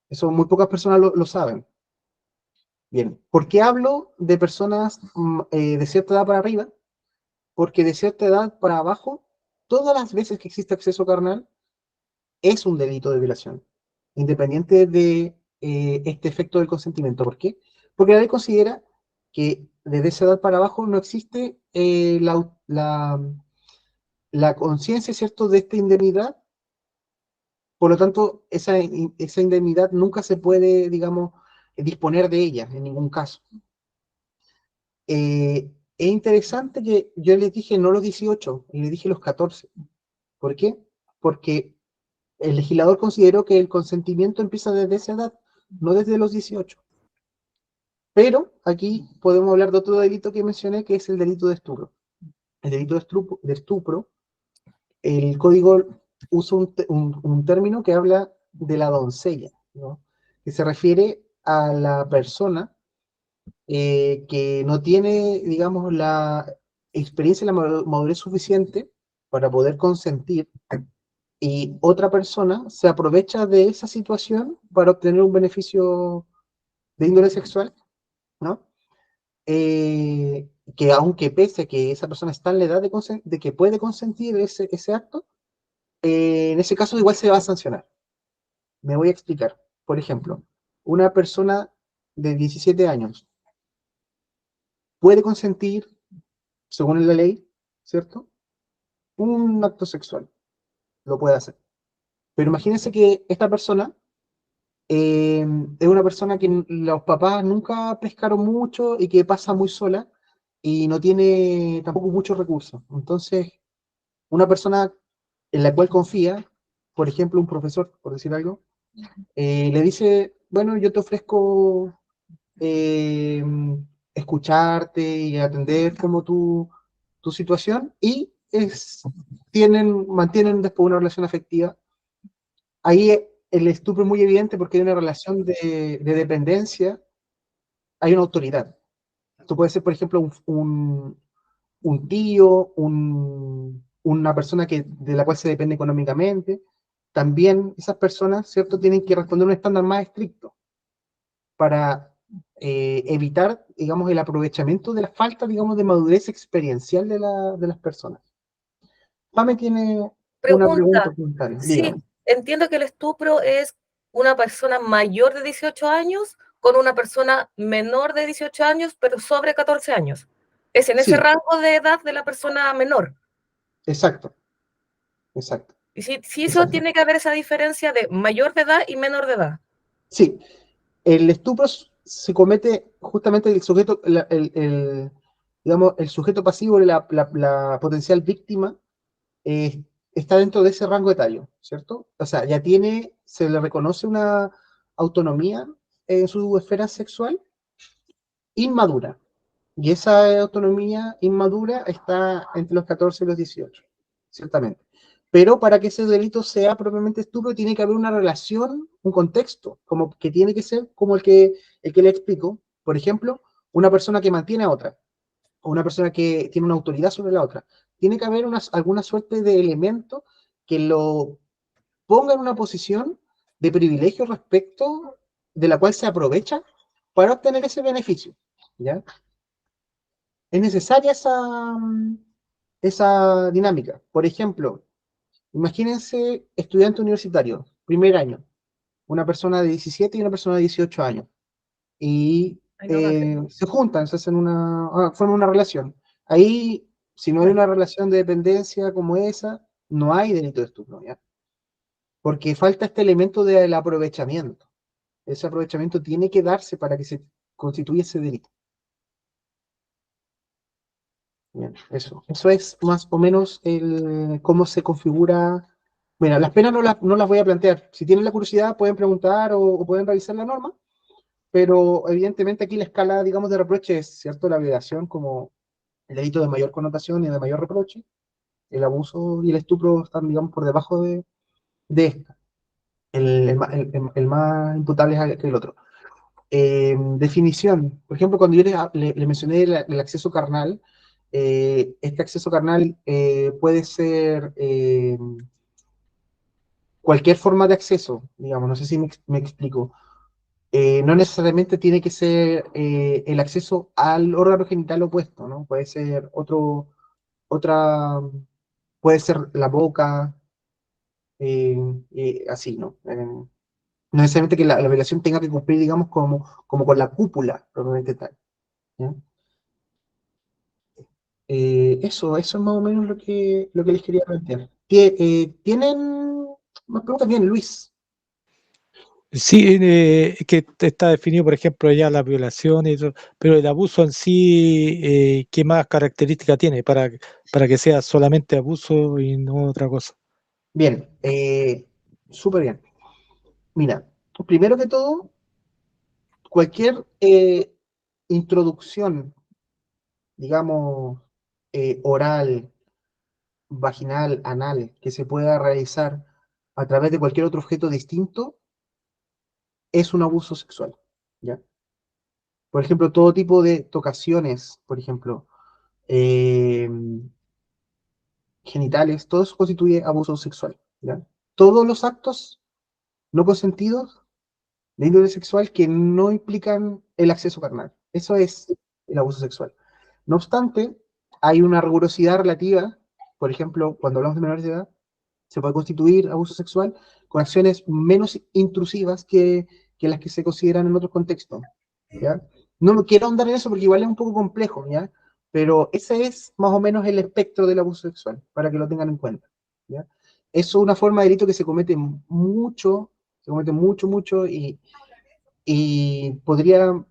Eso muy pocas personas lo saben. Bien, ¿por qué hablo de personas de cierta edad para arriba? Porque de cierta edad para abajo, todas las veces que existe acceso carnal, es un delito de violación, independiente de este efecto del consentimiento. ¿Por qué? Porque la ley considera que desde esa edad para abajo no existe la conciencia, ¿cierto?, de esta indemnidad. Por lo tanto, esa indemnidad nunca se puede, digamos, disponer de ella en ningún caso. Es interesante que yo les dije no los 18, y les dije los 14. ¿Por qué? Porque el legislador consideró que el consentimiento empieza desde esa edad, no desde los 18. Pero aquí podemos hablar de otro delito que mencioné, que es el delito de estupro. El delito de estupro, el código usa un término que habla de la doncella, ¿no? Que se refiere a la persona que no tiene, digamos, la experiencia y la madurez suficiente para poder consentir, y otra persona se aprovecha de esa situación para obtener un beneficio de índole sexual, ¿no? Que aunque pese a que esa persona está en la edad de que puede consentir ese acto, en ese caso igual se va a sancionar. Me voy a explicar. Por ejemplo, una persona de 17 años puede consentir, según la ley, ¿cierto? Un acto sexual, lo puede hacer. Pero imagínense que esta persona es una persona que los papás nunca pescaron mucho y que pasa muy sola y no tiene tampoco muchos recursos. Entonces, una persona en la cual confía, por ejemplo, un profesor, por decir algo, le dice, bueno, yo te ofrezco eh, escucharte y atender como tu situación y mantienen después una relación afectiva. Ahí el estupro es muy evidente porque hay una relación de dependencia, hay una autoridad. Esto puede ser, por ejemplo, un tío, una persona de la cual se depende económicamente. También esas personas, ¿cierto?, tienen que responder a un estándar más estricto para evitar, digamos, el aprovechamiento de la falta, digamos, de madurez experiencial de las personas. Pame tiene una pregunta, Pregunta, comentario. sí, Dígame. entiendo que el estupro es una persona mayor de 18 años con una persona menor de 18 años, pero sobre 14 años. Es en ese Sí, rango de edad de la persona menor. exacto, exacto, Y si eso exacto. tiene que haber esa diferencia de mayor de edad y menor de edad. Sí, el estupro se comete justamente el sujeto, digamos, el sujeto pasivo, la potencial víctima, eh, está dentro de ese rango etario, ¿cierto? O sea, se le reconoce una autonomía en su esfera sexual inmadura. Y esa autonomía inmadura está entre los 14 y los 18, ciertamente. Pero para que ese delito sea propiamente estupro, tiene que haber una relación, un contexto, como que tiene que ser como el que le explico. Por ejemplo, una persona que mantiene a otra, o una persona que tiene una autoridad sobre la otra. Tiene que haber alguna suerte de elemento que lo ponga en una posición de privilegio respecto de la cual se aprovecha para obtener ese beneficio. ¿Ya? Es necesaria esa dinámica. Por ejemplo, imagínense estudiante universitario, primer año, una persona de 17 y una persona de 18 años, y Ay, no, se juntan, se hacen forman una relación. Ahí, si no hay una relación de dependencia como esa, no hay delito de estupro, ¿ya? Porque falta este elemento del aprovechamiento. Ese aprovechamiento tiene que darse para que se constituya ese delito. Bien, eso es más o menos cómo se configura. Mira, las penas no las voy a plantear. Si tienen la curiosidad, pueden preguntar o pueden revisar la norma, pero evidentemente aquí la escala, digamos, de reproche es, ¿cierto? La violación como el delito de mayor connotación y de mayor reproche, el abuso y el estupro están, digamos, por debajo de esta. El más imputable es que el otro. Definición. Por ejemplo, cuando yo le mencioné el acceso carnal, este acceso carnal puede ser cualquier forma de acceso, digamos, no sé si me explico. No necesariamente tiene que ser el acceso al órgano genital opuesto, ¿no? Puede ser otra, puede ser la boca, así, ¿no? No necesariamente que la violación tenga que cumplir, digamos, como con la cúpula, propiamente tal. ¿Ya? Eso es más o menos lo que les quería plantear. ¿Tienen más preguntas? Bien, Luis. Sí, que está definido, por ejemplo, ya la violación y todo, pero el abuso en sí, ¿qué más característica tiene para que sea solamente abuso y no otra cosa? Bien, súper bien. Mira, primero que todo, cualquier introducción, digamos, oral, vaginal, anal, que se pueda realizar a través de cualquier otro objeto distinto, es un abuso sexual. ¿Ya? Por ejemplo, todo tipo de tocaciones, por ejemplo, eh, genitales, todo eso constituye abuso sexual. ¿Ya? Todos los actos no consentidos de índole sexual que no implican el acceso carnal. Eso es el abuso sexual. No obstante, hay una rigurosidad relativa, por ejemplo, cuando hablamos de menores de edad, se puede constituir abuso sexual con acciones menos intrusivas que las que se consideran en otros contextos, ¿ya? No me quiero ahondar en eso porque igual es un poco complejo, ¿ya? Pero ese es más o menos el espectro del abuso sexual, para que lo tengan en cuenta, ¿ya? Eso es una forma de delito que se comete mucho, y podría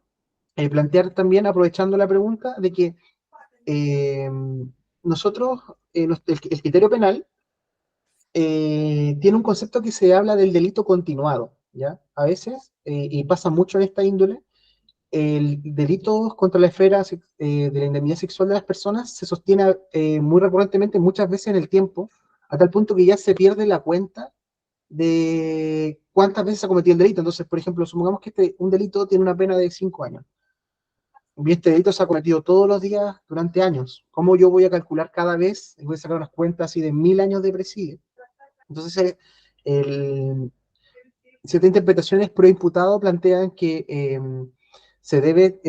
plantear también, aprovechando la pregunta, de que eh, nosotros, el criterio penal, tiene un concepto que se habla del delito continuado, ¿ya? A veces, y pasa mucho en esta índole, el delito contra la esfera de la indemnidad sexual de las personas se sostiene muy recurrentemente, muchas veces en el tiempo, a tal punto que ya se pierde la cuenta de cuántas veces se ha cometido el delito. Entonces, por ejemplo, supongamos que un delito tiene una pena de 5 años. Y este delito se ha cometido todos los días durante años. ¿Cómo yo voy a calcular cada vez? Voy a sacar unas cuentas así de 1000 años de presidio. Entonces, ciertas interpretaciones pro imputado plantean que se debe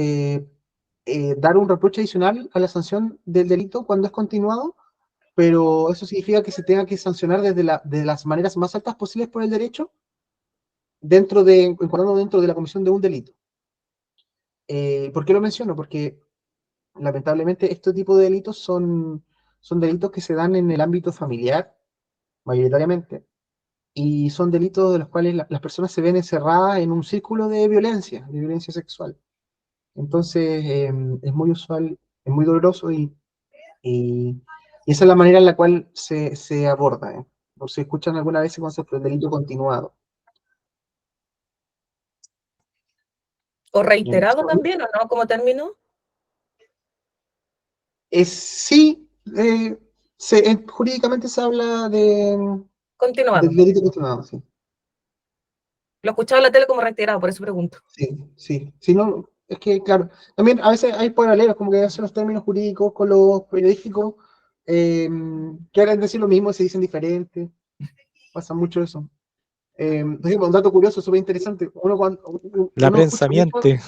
dar un reproche adicional a la sanción del delito cuando es continuado, pero eso significa que se tenga que sancionar de las maneras más altas posibles por el derecho, encuadrando dentro de la comisión de un delito. ¿Por qué lo menciono? Porque lamentablemente este tipo de delitos son delitos que se dan en el ámbito familiar, mayoritariamente, y son delitos de los cuales las personas se ven encerradas en un círculo de violencia sexual. Entonces, es muy usual, es muy doloroso y esa es la manera en la cual se aborda. ¿O se escuchan alguna vez el concepto del delito continuado? O reiterado también, ¿o no? Como término. Sí, jurídicamente se habla de Continuado. delito continuado, sí. Lo he escuchado en la tele como reiterado, por eso pregunto. Sí. Si no, es que, claro, también a veces hay paralelos, como que hacen los términos jurídicos con los periodísticos, quieren decir lo mismo, se dicen diferente. Pasa mucho eso. Por ejemplo, un dato curioso, súper interesante. La Uno prensa escucha mucho. miente.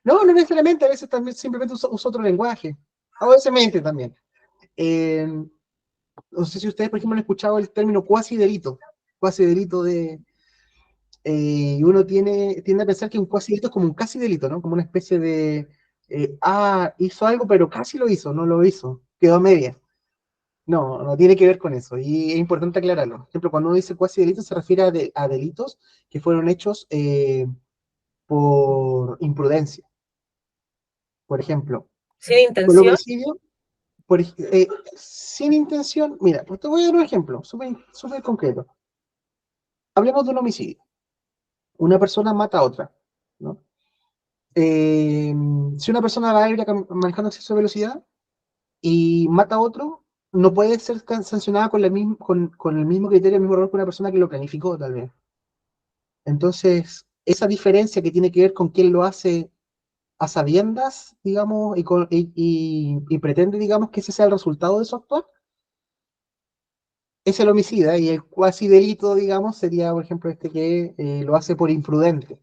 No necesariamente, a veces también simplemente usa otro lenguaje. A veces miente también. No sé si ustedes, por ejemplo, han escuchado el término cuasi delito. Cuasi delito y uno tiende a pensar que un cuasi delito es como un casi delito, ¿no? Como una especie de, hizo algo, pero casi lo hizo, no lo hizo, quedó a media. No tiene que ver con eso, y es importante aclararlo. Por ejemplo, cuando uno dice cuasi delito, se refiere a delitos que fueron hechos por imprudencia. Por ejemplo, Sin con el intención. homicidio, sin intención. Mira, pues te voy a dar un ejemplo súper concreto. Hablemos de un homicidio. Una persona mata a otra, ¿no? Si una persona va ebria manejando exceso de velocidad y mata a otro, no puede ser sancionada con el mismo criterio, el mismo error que una persona que lo planificó, tal vez. Entonces, esa diferencia que tiene que ver con quién lo hace a sabiendas, digamos, y pretende, digamos, que ese sea el resultado de su actuar, es el homicida, y el cuasi delito, digamos, sería, por ejemplo, este que lo hace por imprudente.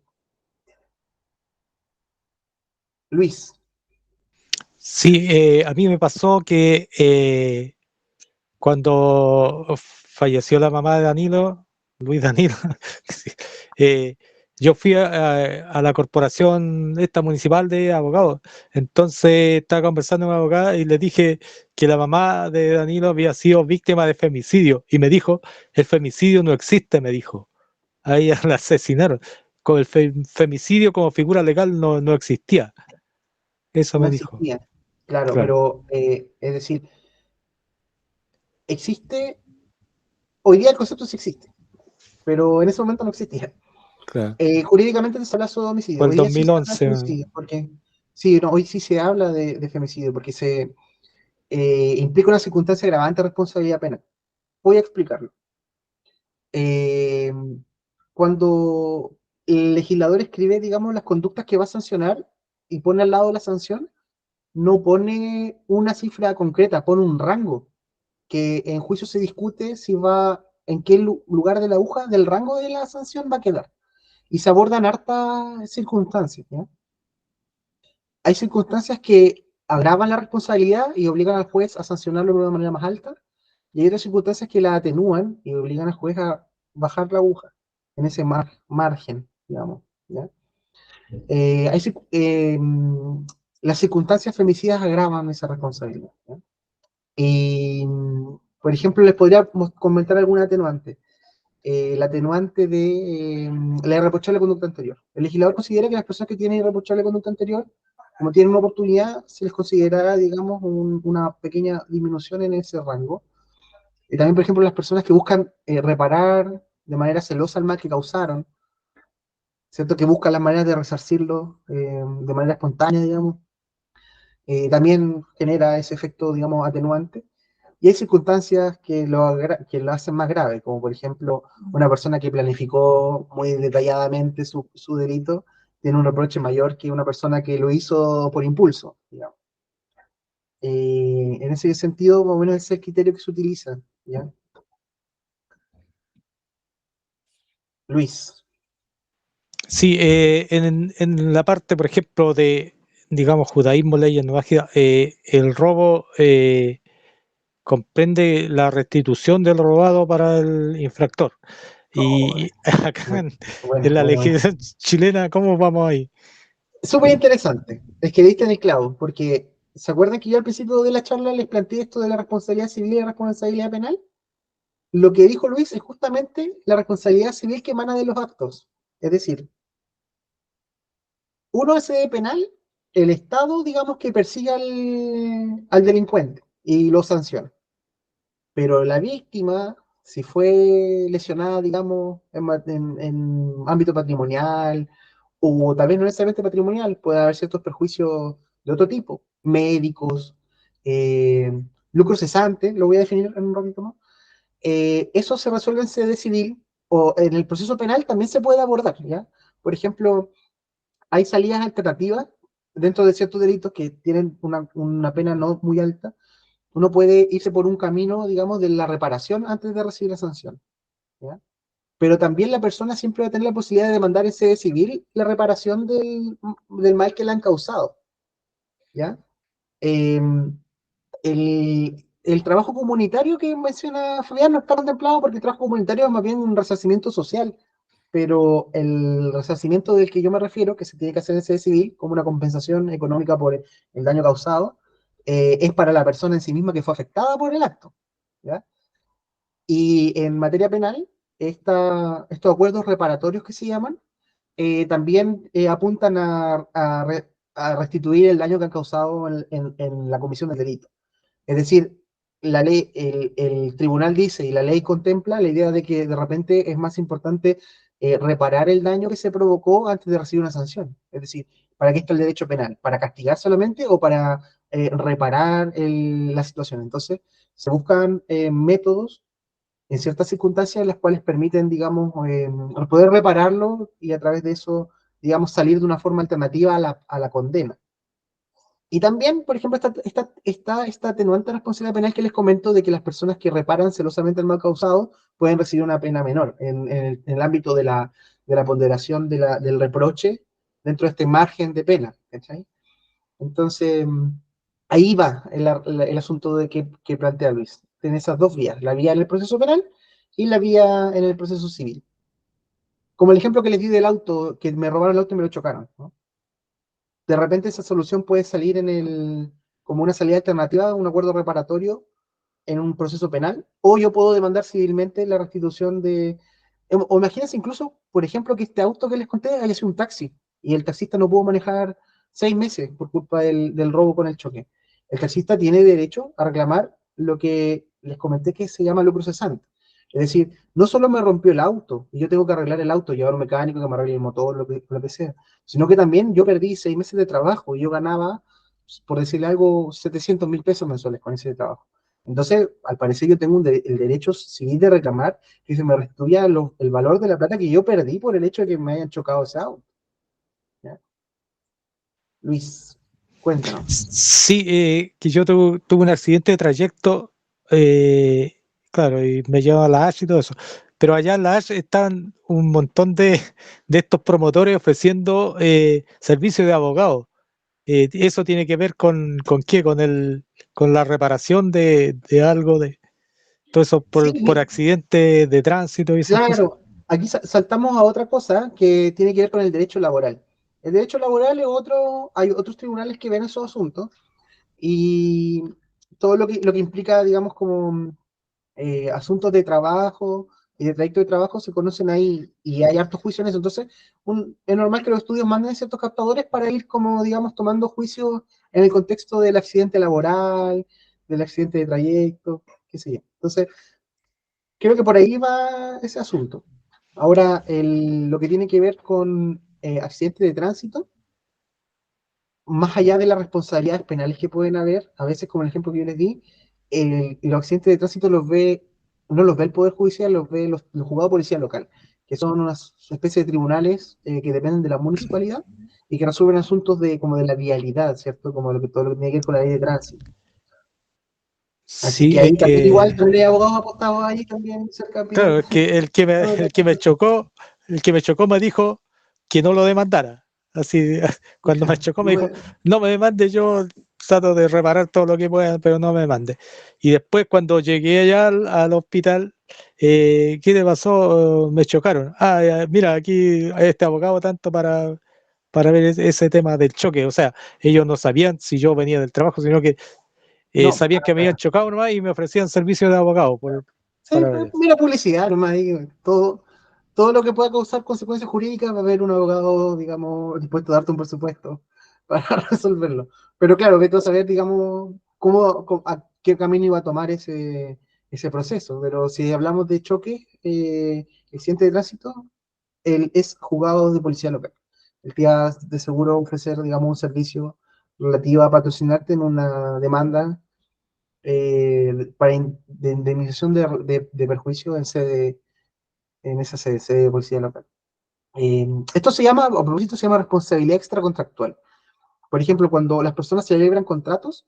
Luis. Sí, a mí me pasó que cuando falleció la mamá de Danilo, Luis Danilo, sí, yo fui a la corporación esta municipal de abogados. Entonces estaba conversando con una abogada y le dije que la mamá de Danilo había sido víctima de femicidio y me dijo, el femicidio no existe, me dijo. A ella la asesinaron. Con el femicidio como figura legal no existía. Eso No me dijo. existía, claro, Claro, pero es decir, existe, hoy día el concepto sí existe, pero en ese momento no existía. claro. Jurídicamente se habla solo de homicidio, Fue el hoy día sí se habla de 2011. femicidio, porque sí, no, hoy sí se habla de femicidio, porque se implica una circunstancia agravante de responsabilidad penal. Voy a explicarlo. Eh, Cuando el legislador escribe, digamos, las conductas que va a sancionar y pone al lado la sanción, no pone una cifra concreta, pone un rango, que en juicio se discute en qué lugar de la aguja del rango de la sanción va a quedar. Y se abordan hartas circunstancias, ¿ya? Hay circunstancias que agravan la responsabilidad y obligan al juez a sancionarlo de una manera más alta, y hay otras circunstancias que la atenúan y obligan al juez a bajar la aguja en ese margen, digamos. ¿Ya? Las circunstancias femicidas agravan esa responsabilidad. ¿Ya? Y, por ejemplo, les podríamos comentar alguna atenuante. La atenuante de la irreprochable conducta anterior. El legislador considera que las personas que tienen irreprochable conducta anterior, como tienen una oportunidad, se les considerará, digamos, una pequeña disminución en ese rango. Y también, por ejemplo, las personas que buscan reparar de manera celosa el mal que causaron, ¿cierto? Que buscan las maneras de resarcirlo de manera espontánea, digamos, también genera ese efecto, digamos, atenuante. Y hay circunstancias que lo hacen más grave, como por ejemplo una persona que planificó muy detalladamente su delito tiene un reproche mayor que una persona que lo hizo por impulso, digamos. En ese sentido, más o menos ese es el criterio que se utiliza, ¿ya? Luis. Sí, en la parte, por ejemplo, de, digamos, judaísmo, leyes novágidas, el robo comprende la restitución del robado para el infractor. Y acá en la Bueno. legislación chilena, ¿cómo vamos ahí? Súper interesante, es que diste en el clavo, porque ¿se acuerdan que yo al principio de la charla les planteé esto de la responsabilidad civil y la responsabilidad penal? Lo que dijo Luis es justamente la responsabilidad civil que emana de los actos. Es decir, uno ese penal, el Estado, digamos que persigue al delincuente y lo sanciona. Pero la víctima, si fue lesionada, digamos, en ámbito patrimonial, o tal vez no necesariamente patrimonial, puede haber ciertos perjuicios de otro tipo, médicos, eh, lucro cesante, lo voy a definir en un ratito más. Eso se resuelve en sede civil o en el proceso penal también se puede abordar, ¿ya? Por ejemplo, hay salidas alternativas dentro de ciertos delitos que tienen una pena no muy alta. Uno puede irse por un camino, digamos, de la reparación antes de recibir la sanción, ¿ya? Pero también la persona siempre va a tener la posibilidad de demandar en sede civil la reparación del mal que le han causado, ¿ya? Eh, el trabajo comunitario que menciona Fabián no está contemplado porque el trabajo comunitario es más bien un resarcimiento social, pero el resarcimiento del que yo me refiero, que se tiene que hacer en sede civil, como una compensación económica por el daño causado, es para la persona en sí misma que fue afectada por el acto, ¿ya? Y en materia penal, estos acuerdos reparatorios que se llaman, también apuntan a restituir el daño que han causado en la comisión del delito. Es decir, la ley, el tribunal dice y la ley contempla la idea de que de repente es más importante reparar el daño que se provocó antes de recibir una sanción. Es decir, ¿para qué está el derecho penal? ¿Para castigar solamente o para reparar la situación? Entonces, se buscan métodos en ciertas circunstancias las cuales permiten, digamos, poder repararlo y a través de eso, digamos, salir de una forma alternativa a la condena. Y también, por ejemplo, esta atenuante responsabilidad penal que les comento de que las personas que reparan celosamente el mal causado pueden recibir una pena menor en el ámbito de la ponderación del reproche dentro de este margen de pena. ¿Cachai? Entonces, ahí va el asunto que plantea Luis. Tiene esas dos vías, la vía en el proceso penal y la vía en el proceso civil. Como el ejemplo que les di del auto, que me robaron el auto y me lo chocaron, ¿no? De repente esa solución puede salir como una salida alternativa, un acuerdo reparatorio en un proceso penal, o yo puedo demandar civilmente la restitución o imagínense incluso, por ejemplo, que este auto que les conté haya sido un taxi, y el taxista no pudo manejar 6 meses por culpa del robo con el choque. El taxista tiene derecho a reclamar lo que les comenté que se llama lucro cesante. Es decir, no solo me rompió el auto, y yo tengo que arreglar el auto, llevar a un mecánico que me arregle el motor, lo que sea, sino que también yo perdí 6 meses de trabajo, y yo ganaba, por decirle algo, 700.000 pesos mensuales con ese trabajo. Entonces, al parecer yo tengo el derecho civil de reclamar que se me restituya el valor de la plata que yo perdí por el hecho de que me hayan chocado ese auto. ¿Ya? Luis, cuéntanos. Sí, que yo tuve un accidente de trayecto, claro, y me llevaba a la H y todo eso. Pero allá en la H están un montón de estos promotores ofreciendo servicios de abogado. ¿Eso tiene que ver con qué? Con la reparación de algo de... todo eso Sí, por accidente de tránsito y esas cosas. claro. Aquí saltamos a otra cosa que tiene que ver con el derecho laboral. El derecho laboral es otro, hay otros tribunales que ven esos asuntos y todo lo que implica, digamos, como asuntos de trabajo y de trayecto de trabajo se conocen ahí y hay hartos juicios en eso. Entonces, es normal que los estudios manden ciertos captadores para ir, como, digamos, tomando juicios en el contexto del accidente laboral, del accidente de trayecto, qué sé yo. Entonces, creo que por ahí va ese asunto. Ahora, lo que tiene que ver con accidentes de tránsito, más allá de las responsabilidades penales que pueden haber, a veces, como el ejemplo que yo les di, los accidentes de tránsito no los ve el Poder Judicial, los ve los juzgados de policía local, que son una especie de tribunales que dependen de la municipalidad y que resuelven asuntos como de la vialidad, ¿cierto? Como todo lo que tiene que ver con la ley de tránsito. Así Sí, que es ahí también igual que, tendría abogados apostados ahí también cerca pidiendo. claro, es que el que me chocó me dijo que no lo demandara. Así, cuando me chocó me dijo, no me demande, yo trato de reparar todo lo que pueda, pero no me mande. Y después cuando llegué allá al hospital, ¿qué te pasó? Me chocaron. Ah, mira, aquí este abogado tanto para ver ese tema del choque. O sea, ellos no sabían si yo venía del trabajo, sino que No, sabían que me habían chocado nomás y me ofrecían servicio de abogado sí, para ver eso. mira publicidad, nomás ahí, todo lo que pueda causar consecuencias jurídicas va a haber un abogado, digamos, dispuesto a darte un presupuesto para resolverlo. Pero claro, vete a saber, digamos, a qué camino iba a tomar ese proceso. Pero si hablamos de choque, accidente de tránsito, él es juzgado de policía local. El que va de seguro ofrecer, digamos, un servicio relativo a patrocinarte en una demanda de indemnización de perjuicio en esa sede de policía local. Esto se llama, a propósito, se llama responsabilidad extracontractual. Por ejemplo, cuando las personas celebran contratos,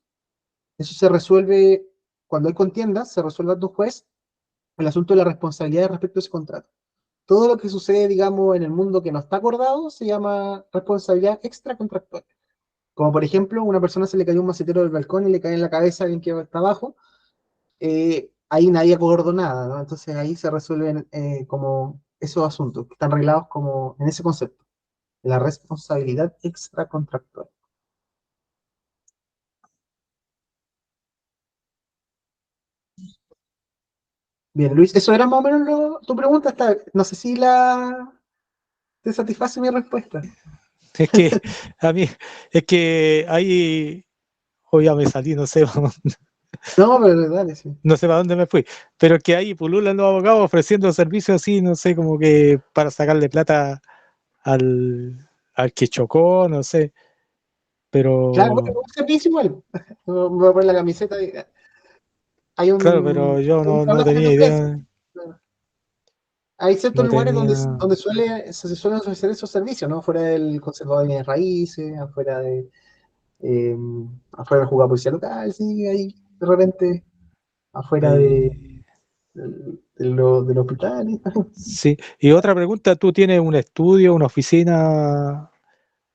eso se resuelve, cuando hay contiendas, se resuelve ante un juez el asunto de la responsabilidad respecto a ese contrato. Todo lo que sucede, digamos, en el mundo que no está acordado se llama responsabilidad extracontractual. Como por ejemplo, una persona se le cayó un macetero del balcón y le cae en la cabeza a alguien que está abajo, ahí nadie acordó nada, ¿no? Entonces ahí se resuelven como esos asuntos que están reglados como en ese concepto, la responsabilidad extracontractual. Bien, Luis, eso era más o menos tu pregunta. No sé si te satisface mi respuesta. Es que a mí, es que ahí, hoy ya me salí, no sé, No, pero dale, sí. no sé para dónde me fui, pero que ahí pululan los abogados ofreciendo servicios así, no sé, como que para sacarle plata al que chocó, no sé, Claro, bueno, pero un servicio igual. Me voy a poner la camiseta. Hay claro, pero yo un no trabajo tenía de precio. idea, Hay ciertos no lugares tenía, donde se suelen ofrecer esos servicios, ¿no? Fuera del conservador de bienes raíces, eh, afuera del juzgado de policía local, sí, ahí de repente, afuera ahí, del hospital. sí. Y otra pregunta, ¿tú tienes un estudio, una oficina,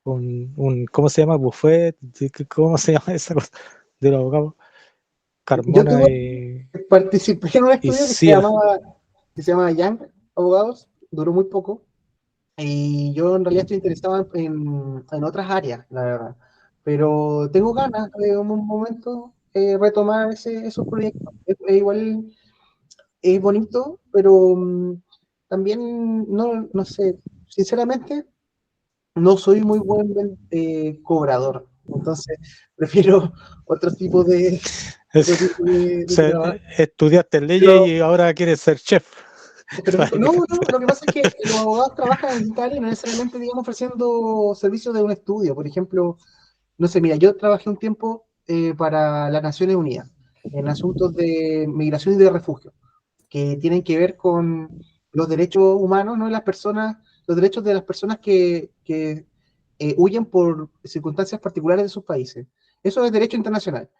¿cómo se llama? Buffet, ¿cómo se llama esa cosa? De los abogados, Yo Carmona tuve, participé en un y estudio Cielo. que se llama Young Abogados, duró muy poco, y yo en realidad estoy interesado en otras áreas, la verdad. Pero tengo ganas de en un momento retomar esos proyectos. Igual es bonito, pero también no sé, sinceramente no soy muy buen cobrador, entonces prefiero otro tipo otro tipo O de sea, trabajo. estudiaste leyes Pero, y ahora quieres ser chef. no, lo que pasa es que los abogados trabajan en Italia y no necesariamente, digamos, ofreciendo servicios de un estudio. Por ejemplo, no sé, mira, yo trabajé un tiempo para las Naciones Unidas en asuntos de migración y de refugio, que tienen que ver con los derechos humanos, ¿no? Los derechos de las personas que huyen por circunstancias particulares de sus países. Eso es derecho internacional.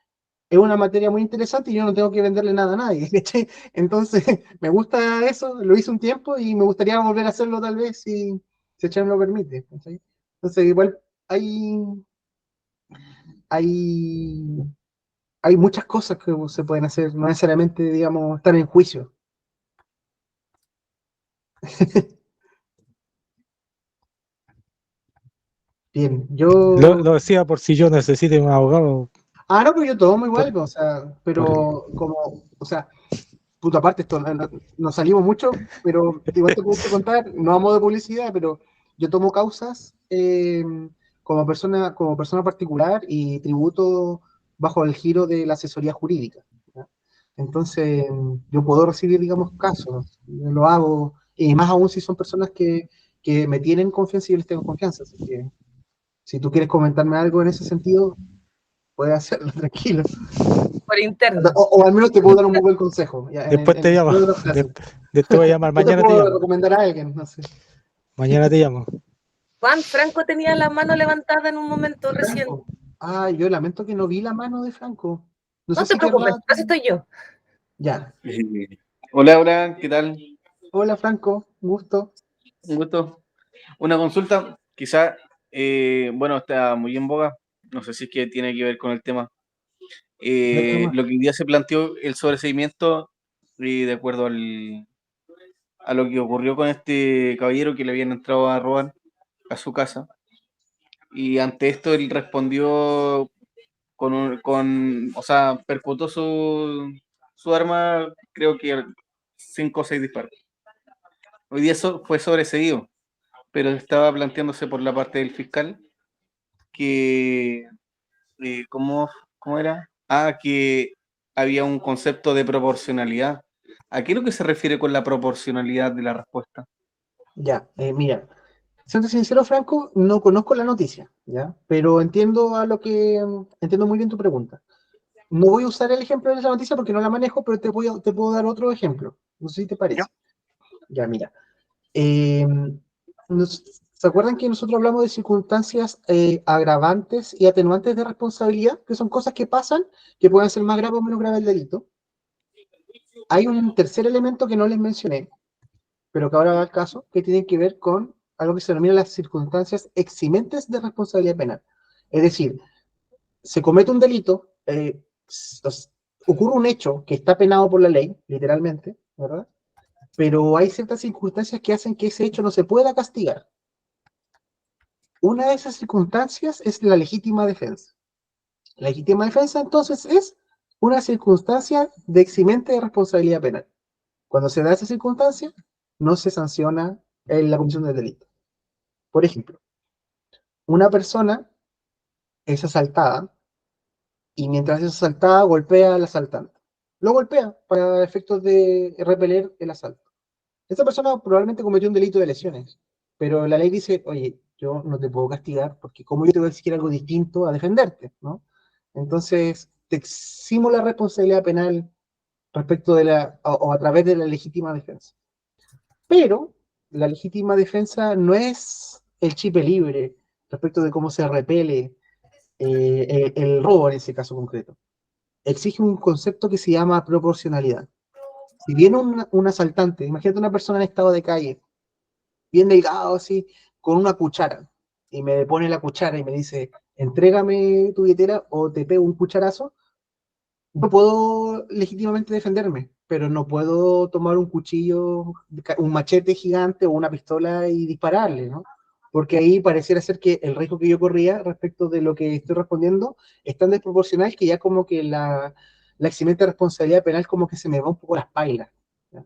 Es una materia muy interesante y yo no tengo que venderle nada a nadie. ¿Cachai? Entonces, me gusta eso, lo hice un tiempo y me gustaría volver a hacerlo tal vez si Echan me lo permite. ¿Cachai? Entonces, igual hay, hay, hay muchas cosas que se pueden hacer, no necesariamente, digamos, estar en juicio. Bien, Lo decía por si yo necesite un abogado. no, pero yo tomo igual, Por- o sea, por- pero como, o sea, puto aparte, esto no salimos mucho, pero igual te puedo contar, no a modo de publicidad, pero yo tomo causas como persona particular y tributo bajo el giro de la asesoría jurídica. ¿Ya? Entonces, yo puedo recibir, digamos, casos, yo lo hago, y más aún si son personas que me tienen confianza y yo les tengo confianza. Así que, si tú quieres comentarme algo en ese sentido, puedes hacerlo, tranquilo. Por interno. O al menos te puedo dar un muy buen consejo. Ya, Después te llamo. después de las clases. Después te voy a llamar. Yo te Mañana te puedo llamo. recomendar a alguien, no sé. Mañana te llamo. Juan, Franco tenía la mano levantada en un momento recién. Franco. Yo lamento que no vi la mano de Franco. No sé No te si preocupes, querrá. así estoy yo. Ya. Hola, hola, ¿qué tal? Hola, Franco. Gusto. Un gusto. Una consulta, quizá, bueno, está muy en boga, no sé si es que tiene que ver con el tema. Dale nomás. Lo que hoy día se planteó el sobreseimiento, y de acuerdo a lo que ocurrió con este caballero que le habían entrado a robar a su casa, y ante esto él respondió o sea, percutó su arma, creo que 5 o 6 disparos. Hoy día eso fue sobreseído, pero estaba planteándose por la parte del fiscal que, ¿cómo era? Que había un concepto de proporcionalidad. ¿A qué es lo que se refiere con la proporcionalidad de la respuesta? Ya, mira. Siendo sincero, Franco, no conozco la noticia, ¿ya? Pero entiendo muy bien tu pregunta. No voy a usar el ejemplo de esa noticia porque no la manejo, pero te puedo dar otro ejemplo. No sé si te parece. Ya, mira. Eh, ¿Se acuerdan que nosotros hablamos de circunstancias agravantes y atenuantes de responsabilidad? Que son cosas que pasan, que pueden ser más grave o menos grave el delito. Hay un tercer elemento que no les mencioné, pero que ahora va al caso, que tiene que ver con algo que se denomina las circunstancias eximentes de responsabilidad penal. Es decir, se comete un delito, ocurre un hecho que está penado por la ley, literalmente, ¿verdad? Pero hay ciertas circunstancias que hacen que ese hecho no se pueda castigar. Una de esas circunstancias es la legítima defensa. La legítima defensa, entonces, es una circunstancia de eximente de responsabilidad penal. Cuando se da esa circunstancia, no se sanciona la comisión del delito. Por ejemplo, una persona es asaltada y mientras es asaltada golpea al asaltante. Lo golpea para efectos de repeler el asalto. Esta persona probablemente cometió un delito de lesiones, pero la ley dice, oye, yo no te puedo castigar porque como yo te voy a exigir algo distinto a defenderte, ¿no? Entonces, te eximo la responsabilidad penal respecto de o a través de la legítima defensa. Pero la legítima defensa no es el chip libre respecto de cómo se repele el robo en ese caso concreto. Exige un concepto que se llama proporcionalidad. Si viene un asaltante, imagínate una persona en estado de calle, bien delgado así, con una cuchara, y me pone la cuchara y me dice, entrégame tu billetera o te pego un cucharazo, no puedo legítimamente defenderme, pero no puedo tomar un cuchillo, un machete gigante o una pistola y dispararle, ¿no? Porque ahí pareciera ser que el riesgo que yo corría respecto de lo que estoy respondiendo es tan desproporcional que ya como que la eximente de responsabilidad penal como que se me va un poco las pailas. ¿Ya?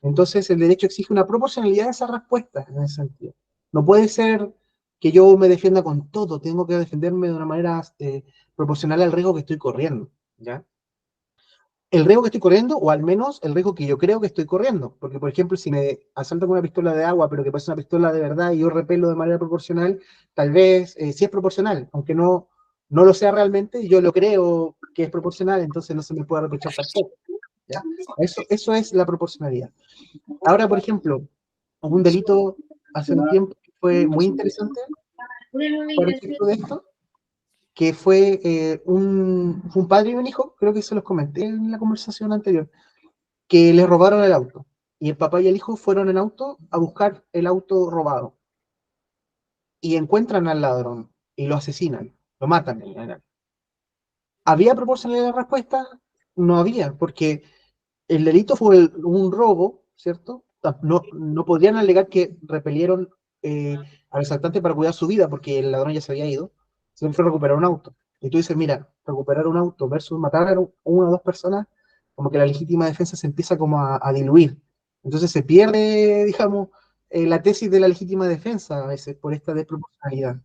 Entonces el derecho exige una proporcionalidad de esas respuestas en ese sentido. No puede ser que yo me defienda con todo, tengo que defenderme de una manera proporcional al riesgo que estoy corriendo. ¿Ya? El riesgo que estoy corriendo, o al menos el riesgo que yo creo que estoy corriendo. Porque, por ejemplo, si me asaltan con una pistola de agua, pero que parece una pistola de verdad y yo repelo de manera proporcional, tal vez sí es proporcional, aunque no lo sea realmente, yo lo creo que es proporcional, entonces no se me puede reprochar tampoco. ¿Ya? Eso es la proporcionalidad. Ahora, por ejemplo, hubo un delito hace un tiempo que fue muy interesante para efecto de esto, que fue un padre y un hijo, creo que se los comenté en la conversación anterior, que les robaron el auto. Y el papá y el hijo fueron en auto a buscar el auto robado. Y encuentran al ladrón y lo asesinan, lo matan en general. ¿Había proporcionalidad de la respuesta? No había, porque el delito fue un robo, ¿cierto? No podrían alegar que repelieron al asaltante para cuidar su vida, porque el ladrón ya se había ido. Se fue a recuperar un auto. Y tú dices, mira, recuperar un auto versus matar a una o dos personas, como que la legítima defensa se empieza como a diluir. Entonces se pierde, digamos, la tesis de la legítima defensa a veces por esta desproporcionalidad,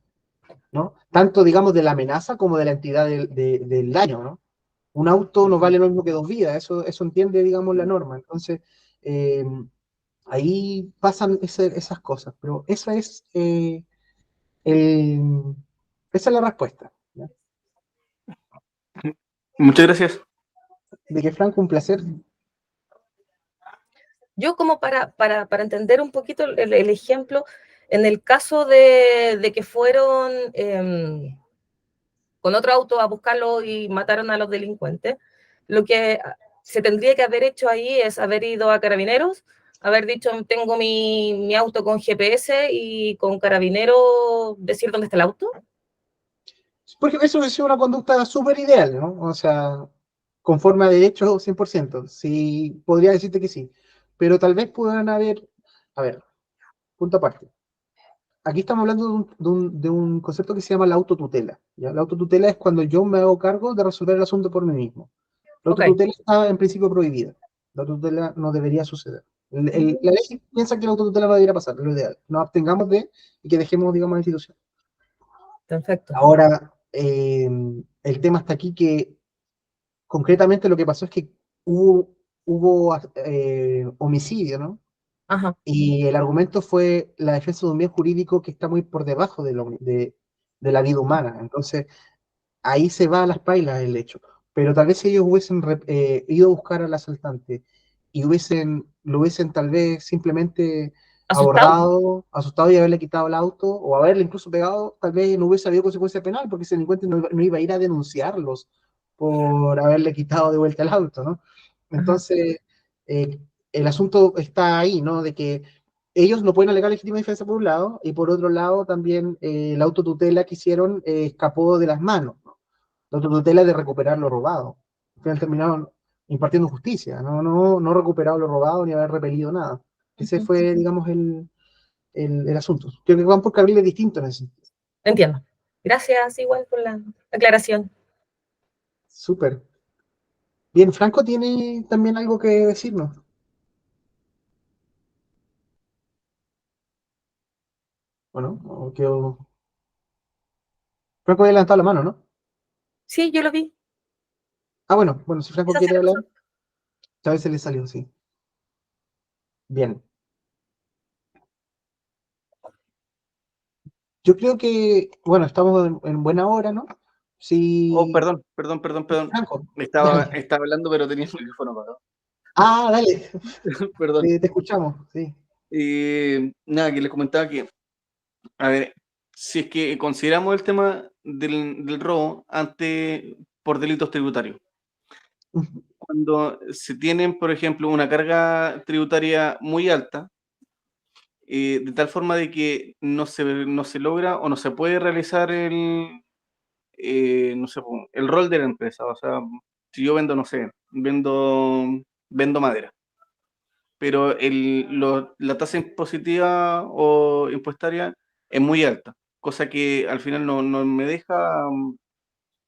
¿no? Tanto, digamos, de la amenaza como de la entidad del daño, ¿no? Un auto no vale lo mismo que dos vidas, eso entiende, digamos, la norma. Entonces, eh, ahí pasan esas cosas, pero el, esa es la respuesta. ¿Ya? Muchas gracias. De que Franco, un placer. Yo como para entender un poquito el ejemplo, en el caso de que fueron con otro auto a buscarlo y mataron a los delincuentes, lo que se tendría que haber hecho ahí es haber ido a Carabineros, haber dicho, tengo mi auto con GPS y con Carabineros decir dónde está el auto. Porque eso es una conducta súper ideal, ¿no? O sea, conforme a derecho 100%. Sí, podría decirte que sí. Pero tal vez puedan haber, a ver, punto aparte. Aquí estamos hablando de un concepto que se llama la autotutela. ¿Ya? La autotutela es cuando yo me hago cargo de resolver el asunto por mí mismo. La Ok. autotutela está en principio prohibida. La autotutela no debería suceder. La ley piensa que la autotutela no debería pasar, es lo ideal. Nos abstengamos de y que dejemos, digamos, la institución. Perfecto. Ahora, el tema está aquí que concretamente lo que pasó es que hubo homicidio, ¿no? Ajá. Y el argumento fue la defensa de un bien jurídico que está muy por debajo de la vida humana. Entonces, ahí se va a las pailas el hecho. Pero tal vez si ellos hubiesen ido a buscar al asaltante y lo hubiesen tal vez simplemente Asustado. abordado, asustado y haberle quitado el auto o haberle incluso pegado, tal vez no hubiese habido consecuencia penal porque ese delincuente no iba a ir a denunciarlos por haberle quitado de vuelta el auto, ¿no? Ajá. Entonces, eh, el asunto está ahí, ¿no? De que ellos no pueden alegar legítima defensa por un lado, y por otro lado también la autotutela que hicieron escapó de las manos, ¿no? La autotutela de recuperar lo robado. Al final terminaron impartiendo justicia, no recuperado lo robado ni haber repelido nada. Ese fue, digamos, el asunto. Creo que van por carriles distintos en ese sentido. Entiendo. Gracias igual por la aclaración. Súper. Bien, Franco tiene también algo que decirnos. Bueno, Franco había levantado la mano, ¿no? Sí, yo lo vi. Ah, bueno, si Franco Esa se quiere la hablar, pasó. tal vez se le salió, sí. Bien. Yo creo que, bueno, estamos en buena hora, ¿no? Oh, Sí, perdón. Franco, Estaba dale. hablando, pero tenía el micrófono apagado. Ah, dale, Perdón. te escuchamos, sí. Nada, que les comentaba que, a ver, si es que consideramos el tema del robo ante por delitos tributarios, cuando se tienen, por ejemplo, una carga tributaria muy alta, de tal forma de que no se logra o no se puede realizar no sé, el rol de la empresa. O sea, si yo vendo, no sé, vendo madera, pero la tasa impositiva o impuestaria es muy alta, cosa que al final no me deja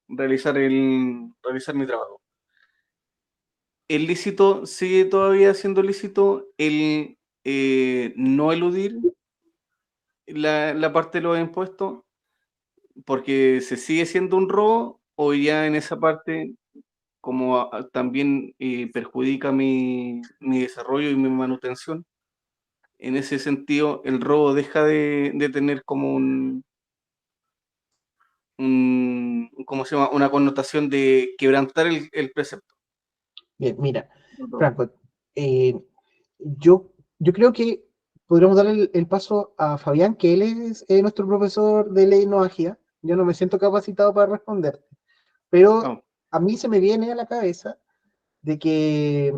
realizar mi trabajo. ¿El lícito sigue todavía siendo lícito el no eludir la parte de los impuestos? Porque se sigue siendo un robo, o ya en esa parte, como también perjudica mi desarrollo y mi manutención, en ese sentido el robo deja de tener como ¿cómo se llama? Una connotación de quebrantar el precepto. Bien, mira, Franco, eh, yo creo que podríamos dar el paso a Fabián, que él es nuestro profesor de ley no ágida. Yo no me siento capacitado para responder, pero Oh, a mí se me viene a la cabeza de que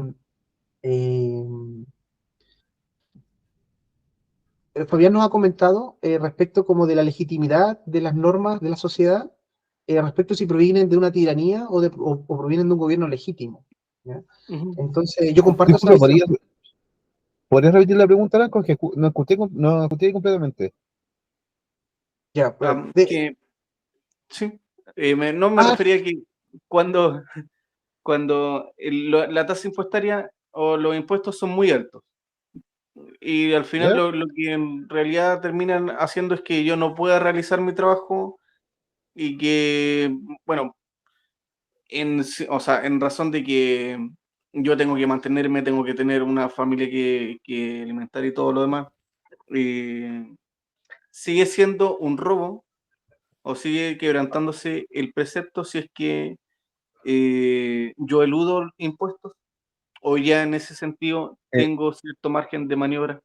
eh, Fabián nos ha comentado respecto como de la legitimidad de las normas de la sociedad respecto a si provienen de una tiranía o provienen de un gobierno legítimo. ¿Ya? Entonces, yo comparto esa Disculpa, visión. ¿podrías repetir la pregunta, Blanco? Es que no escuché completamente. Ya, Sí, no me refería a que cuando la tasa impuestaria o los impuestos son muy altos. Y al final ¿Ya? lo que en realidad terminan haciendo es que yo no pueda realizar mi trabajo y que, bueno, o sea, en razón de que yo tengo que mantenerme, tengo que tener una familia que alimentar y todo lo demás, sigue siendo un robo o sigue quebrantándose el precepto si es que yo eludo impuestos o ya en ese sentido Eh, tengo cierto margen de maniobra.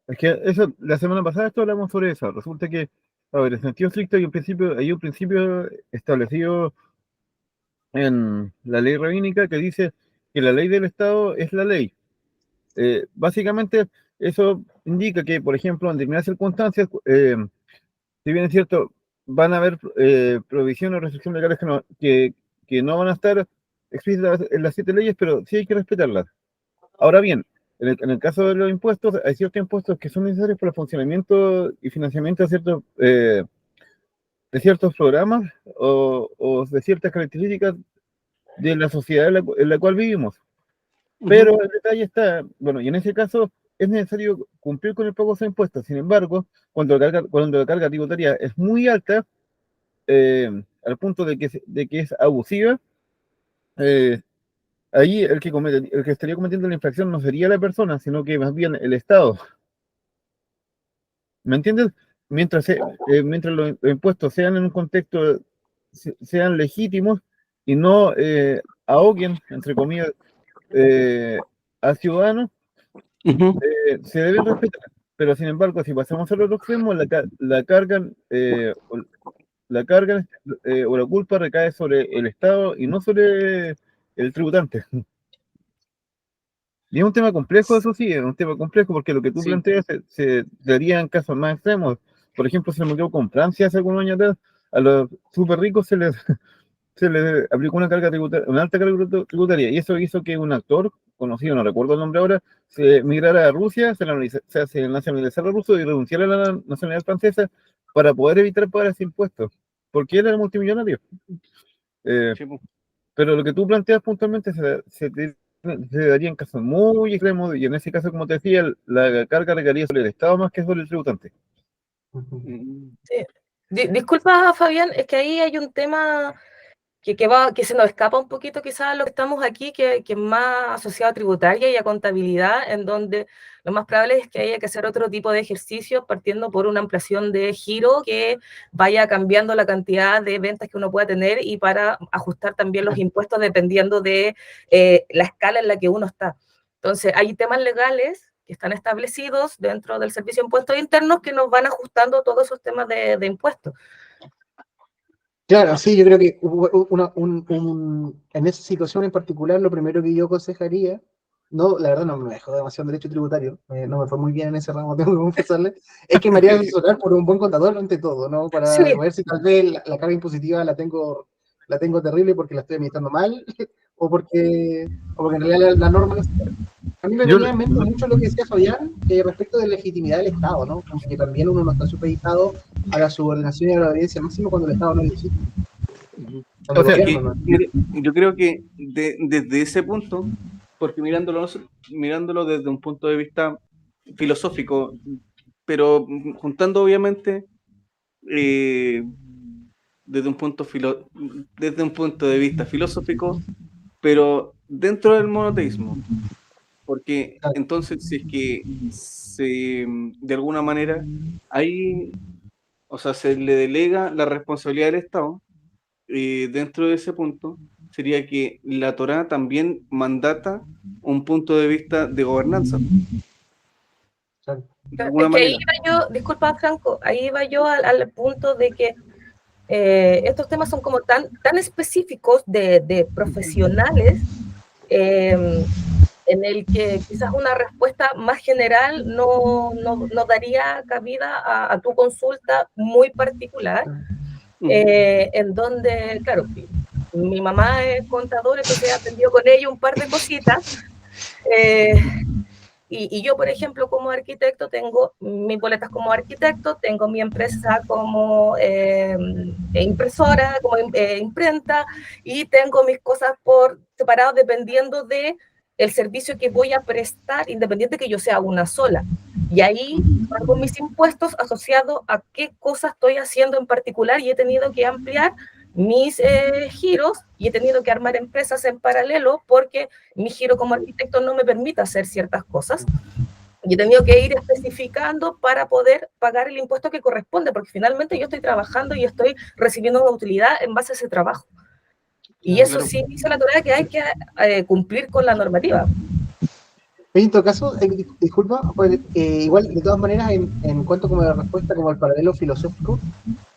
Es que eso, la semana pasada esto hablamos sobre eso. Resulta que, a ver, en sentido estricto hay un principio establecido en la ley rabínica que dice que la ley del Estado es la ley. Básicamente, eso indica que, por ejemplo, en determinadas circunstancias, si bien es cierto, van a haber provisiones o restricciones legales que no van a estar explícitas en las 7 leyes, pero sí hay que respetarlas. Ahora bien, en el caso de los impuestos, hay ciertos impuestos que son necesarios para el funcionamiento y financiamiento de ciertos programas o de ciertas características de la sociedad en la cual vivimos. Pero el detalle está, bueno, y en ese caso es necesario cumplir con el pago de esos impuestos. Sin embargo, cuando la carga tributaria es muy alta, al punto de que es abusiva, eh, ahí el que estaría cometiendo la infracción no sería la persona, sino que más bien el Estado. ¿Me entiendes? Mientras los impuestos sean en un contexto, sean legítimos y no ahoguen, entre comillas, al ciudadano, se deben respetar. Pero sin embargo, si pasamos al otro extremo, la carga o la culpa recae sobre el Estado y no sobre el tributante. Y es un tema complejo, eso sí, es un tema complejo porque lo que tú Sí, planteas se daría en casos más extremos. Por ejemplo, se me quedó con Francia hace algunos años atrás, a los súper ricos se les aplicó una alta carga tributaria y eso hizo que un actor conocido, no recuerdo el nombre ahora, se migrara a Rusia, se nacionalizara ruso y renunciara a la nacionalidad francesa para poder evitar pagar ese impuesto, porque él era multimillonario. Eh, sí, po. pero lo que tú planteas puntualmente se daría en casos muy extremos y en ese caso, como te decía, la carga recaería sobre el Estado más que sobre el tributante. Mm, Sí. Disculpa, Fabián, es que ahí hay un tema que se nos escapa un poquito quizás a lo que estamos aquí, que es más asociado a tributaria y a contabilidad, en donde lo más probable es que haya que hacer otro tipo de ejercicios partiendo por una ampliación de giro que vaya cambiando la cantidad de ventas que uno pueda tener y para ajustar también los impuestos dependiendo de la escala en la que uno está. Entonces, hay temas legales que están establecidos dentro del Servicio de Impuestos Internos que nos van ajustando todos esos temas de impuestos. Claro, sí, yo creo que en esa situación en particular, lo primero que yo aconsejaría, no, la verdad no me dejó demasiado en derecho tributario, no me fue muy bien en ese ramo, tengo que confesarle, es que me haría asesorar por un buen contador ante todo, ¿no? Para Sí. ver si tal vez la carga impositiva la tengo terrible porque la estoy administrando mal, o porque en realidad la norma no. A mí me Yo, venía en mente mucho lo que decía Fabián respecto de la legitimidad del Estado, ¿no? Como que también uno no está supeditado a la subordinación y a la obediencia máxima cuando el Estado no es legítimo. Cuando o el sea, es gobierno que no es. mire, yo creo que desde ese punto, porque mirándolo desde un punto de vista filosófico, pero juntando obviamente eh, desde desde un punto de vista filosófico, pero dentro del monoteísmo, porque entonces si es que de alguna manera ahí, o sea, se le delega la responsabilidad del Estado, dentro de ese punto sería que la Torá también mandata un punto de vista de gobernanza, de alguna Es que ahí manera. iba yo, disculpa Franco, ahí iba yo al punto de que estos temas son como tan específicos de profesionales, en el que quizás una respuesta más general no daría cabida a tu consulta muy particular. en donde, claro, mi mamá es contadora, entonces he aprendido con ella un par de cositas. Y yo, por ejemplo, como arquitecto, tengo mis boletas como arquitecto, tengo mi empresa como impresora, como imprenta, y tengo mis cosas por separado dependiendo de el servicio que voy a prestar, independiente que yo sea una sola. Y ahí hago mis impuestos asociados a qué cosas estoy haciendo en particular, y he tenido que ampliar mis giros y he tenido que armar empresas en paralelo porque mi giro como arquitecto no me permite hacer ciertas cosas. Y he tenido que ir especificando para poder pagar el impuesto que corresponde, porque finalmente yo estoy trabajando y estoy recibiendo una utilidad en base a ese trabajo. Y eso sí dice la Torá, que hay que cumplir con la normativa. En todo caso, disculpa, pues, igual, de todas maneras, en cuanto como la respuesta, como el paralelo filosófico,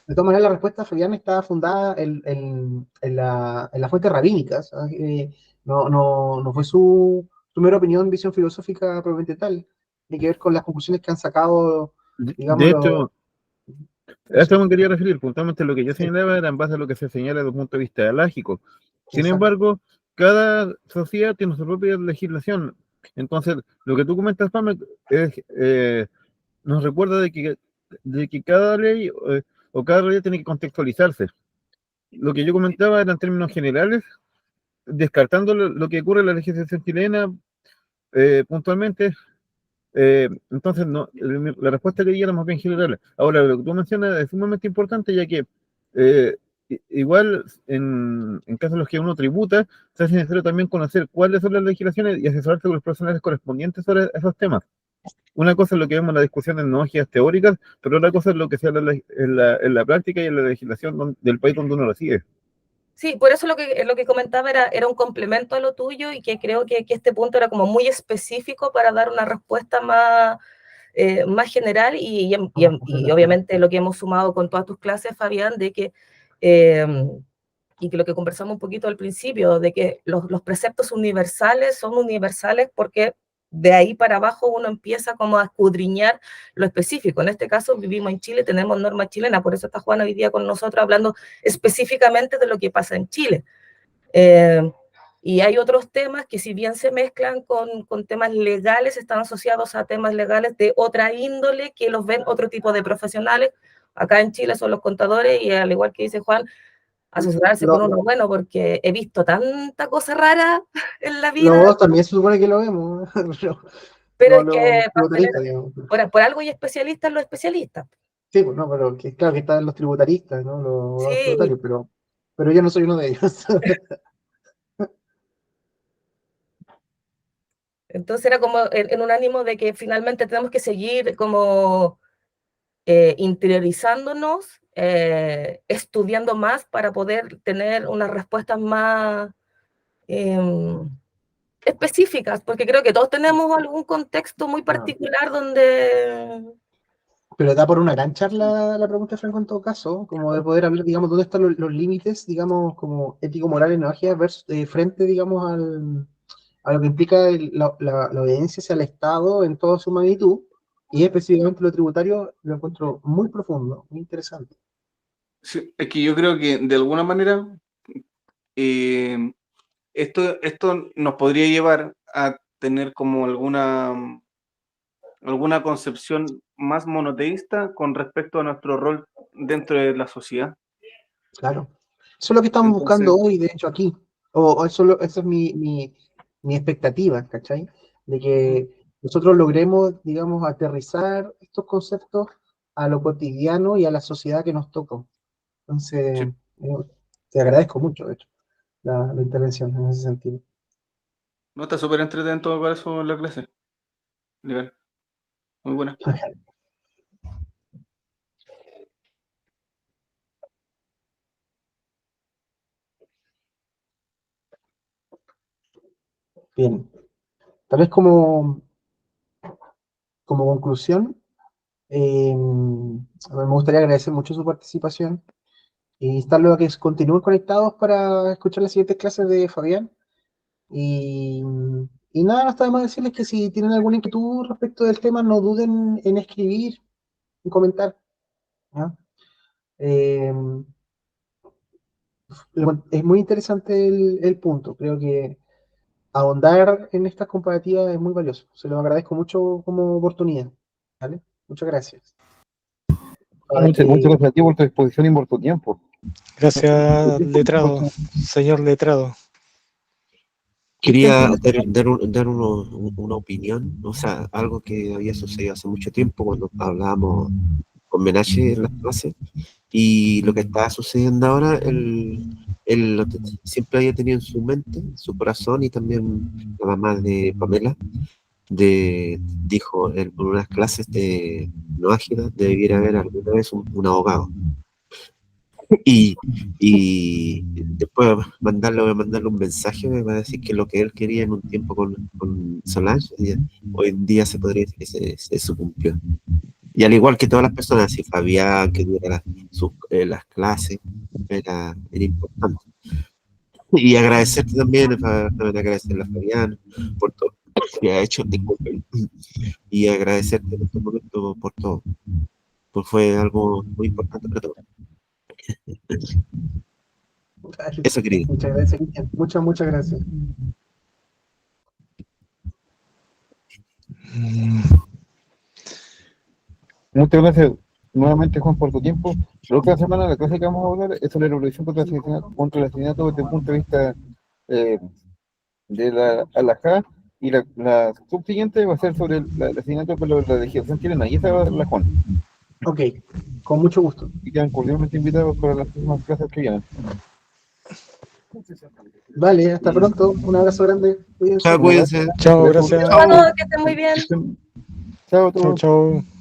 de todas maneras la respuesta, Fabián, está fundada en la fuente rabínica, ¿sabes? No fue su mera opinión, visión filosófica propiamente tal, tiene que ver con las conclusiones que han sacado, digamos, De hecho, a esto me quería referir. Puntualmente lo que yo sí, señalaba era en base a lo que se señala desde un punto de vista lógico. Sin exacto. embargo, cada sociedad tiene su propia legislación. Entonces, lo que tú comentas, Pame, nos recuerda de que cada ley o cada ley tiene que contextualizarse. Lo que yo comentaba era en términos generales, descartando lo que ocurre en la legislación chilena puntualmente. Entonces, no, la respuesta que di era más bien general. Ahora, lo que tú mencionas es sumamente importante, ya que igual en casos en los que uno tributa, se hace necesario también conocer cuáles son las legislaciones y asesorarse con los profesionales correspondientes sobre esos temas. Una cosa es lo que vemos en la discusión en tecnologías teóricas, pero otra cosa es lo que se habla en la práctica y en la legislación del país donde uno lo sigue. Sí, por eso lo que comentaba era un complemento a lo tuyo, y que creo que este punto era como muy específico para dar una respuesta más general, y obviamente lo que hemos sumado con todas tus clases, Fabián, de que, y que lo que conversamos un poquito al principio, de que los preceptos universales son universales porque de ahí para abajo uno empieza como a escudriñar lo específico. En este caso vivimos en Chile, tenemos norma chilena, por eso está Juan hoy día con nosotros hablando específicamente de lo que pasa en Chile. Y hay otros temas que, si bien se mezclan con temas legales, están asociados a temas legales de otra índole que los ven otro tipo de profesionales. Acá en Chile son los contadores, y al igual que dice Juan, asesorarse con uno bueno, porque he visto tanta cosa rara en la vida, Los dos también se supone que lo vemos, pero es que los tributaristas, digamos. por algo hay especialistas los especialistas. Sí, pues no, pero que, claro que están los tributaristas, ¿no? Los Sí, tributarios, pero yo no soy uno de ellos. entonces era como en un ánimo de que finalmente tenemos que seguir como interiorizándonos, estudiando más para poder tener unas respuestas más específicas, porque creo que todos tenemos algún contexto muy particular donde... Pero da por una gran charla la pregunta de Franco en todo caso, como de poder hablar, digamos, dónde están los límites, digamos, como ético-morales, energía versus, frente, digamos, a lo que implica la obediencia hacia el Estado en toda su magnitud, y específicamente lo tributario, lo encuentro muy profundo, muy interesante. Sí, es que yo creo que de alguna manera eh, esto nos podría llevar a tener como alguna concepción más monoteísta con respecto a nuestro rol dentro de la sociedad. Claro. Eso es lo que estamos buscando Entonces, hoy, de hecho, aquí. O eso, esa es mi expectativa, ¿cachai? De que nosotros logremos, digamos, aterrizar estos conceptos a lo cotidiano y a la sociedad que nos toca. Entonces, sí. te agradezco mucho, de hecho, la intervención en ese sentido. No, está súper entretenido en todo caso la clase. Legal. Muy buena. Bien. Tal vez como conclusión, me gustaría agradecer mucho su participación y instarlo a que continúen conectados para escuchar las siguientes clases de Fabián. Y, y nada, no está de más decirles que si tienen alguna inquietud respecto del tema, no duden en escribir, en comentar, ¿ya? Eh, es muy interesante el punto. Creo que ahondar en estas comparativas es muy valioso. Se lo agradezco mucho como oportunidad. ¿Vale? Muchas gracias. Muchas gracias a ti por tu exposición y por tu tiempo. Gracias, letrado, señor letrado. Quería dar una opinión, o sea, algo que había sucedido hace mucho tiempo cuando hablábamos con Menache en las clases, y lo que está sucediendo ahora, él siempre había tenido en su mente, en su corazón, y también la mamá de Pamela, dijo en unas clases de no ágidas, debiera haber alguna vez un abogado. Y después voy a mandarle un mensaje, me va a decir que lo que él quería en un tiempo con Solange, hoy en día se podría decir que se cumplió. Y al igual que todas las personas, si Fabián, que diera las clases, era importante. Y agradecerte también agradecerle a Fabián por todo lo que ha hecho, disculpen, y agradecerte en este momento por todo, pues fue algo muy importante para todos. Eso quería. Muchas gracias, Cristian. Muchas gracias. Muchas gracias nuevamente, Juan, por tu tiempo. La otra semana la clase que vamos a hablar es sobre la evolución contra el asesinato desde el punto de vista de la alajá, y la subsiguiente va a ser sobre el asesinato con la legislación chilena, y esa va a ser la Juan. Ok, con mucho gusto. Y quedan cordialmente invitados para las próximas clases que vienen. Vale, hasta pronto. Un abrazo grande. Cuídense. Chao, cuídense. Chao, gracias. Bueno, que estén muy bien. Chao a todos. Chao, chao.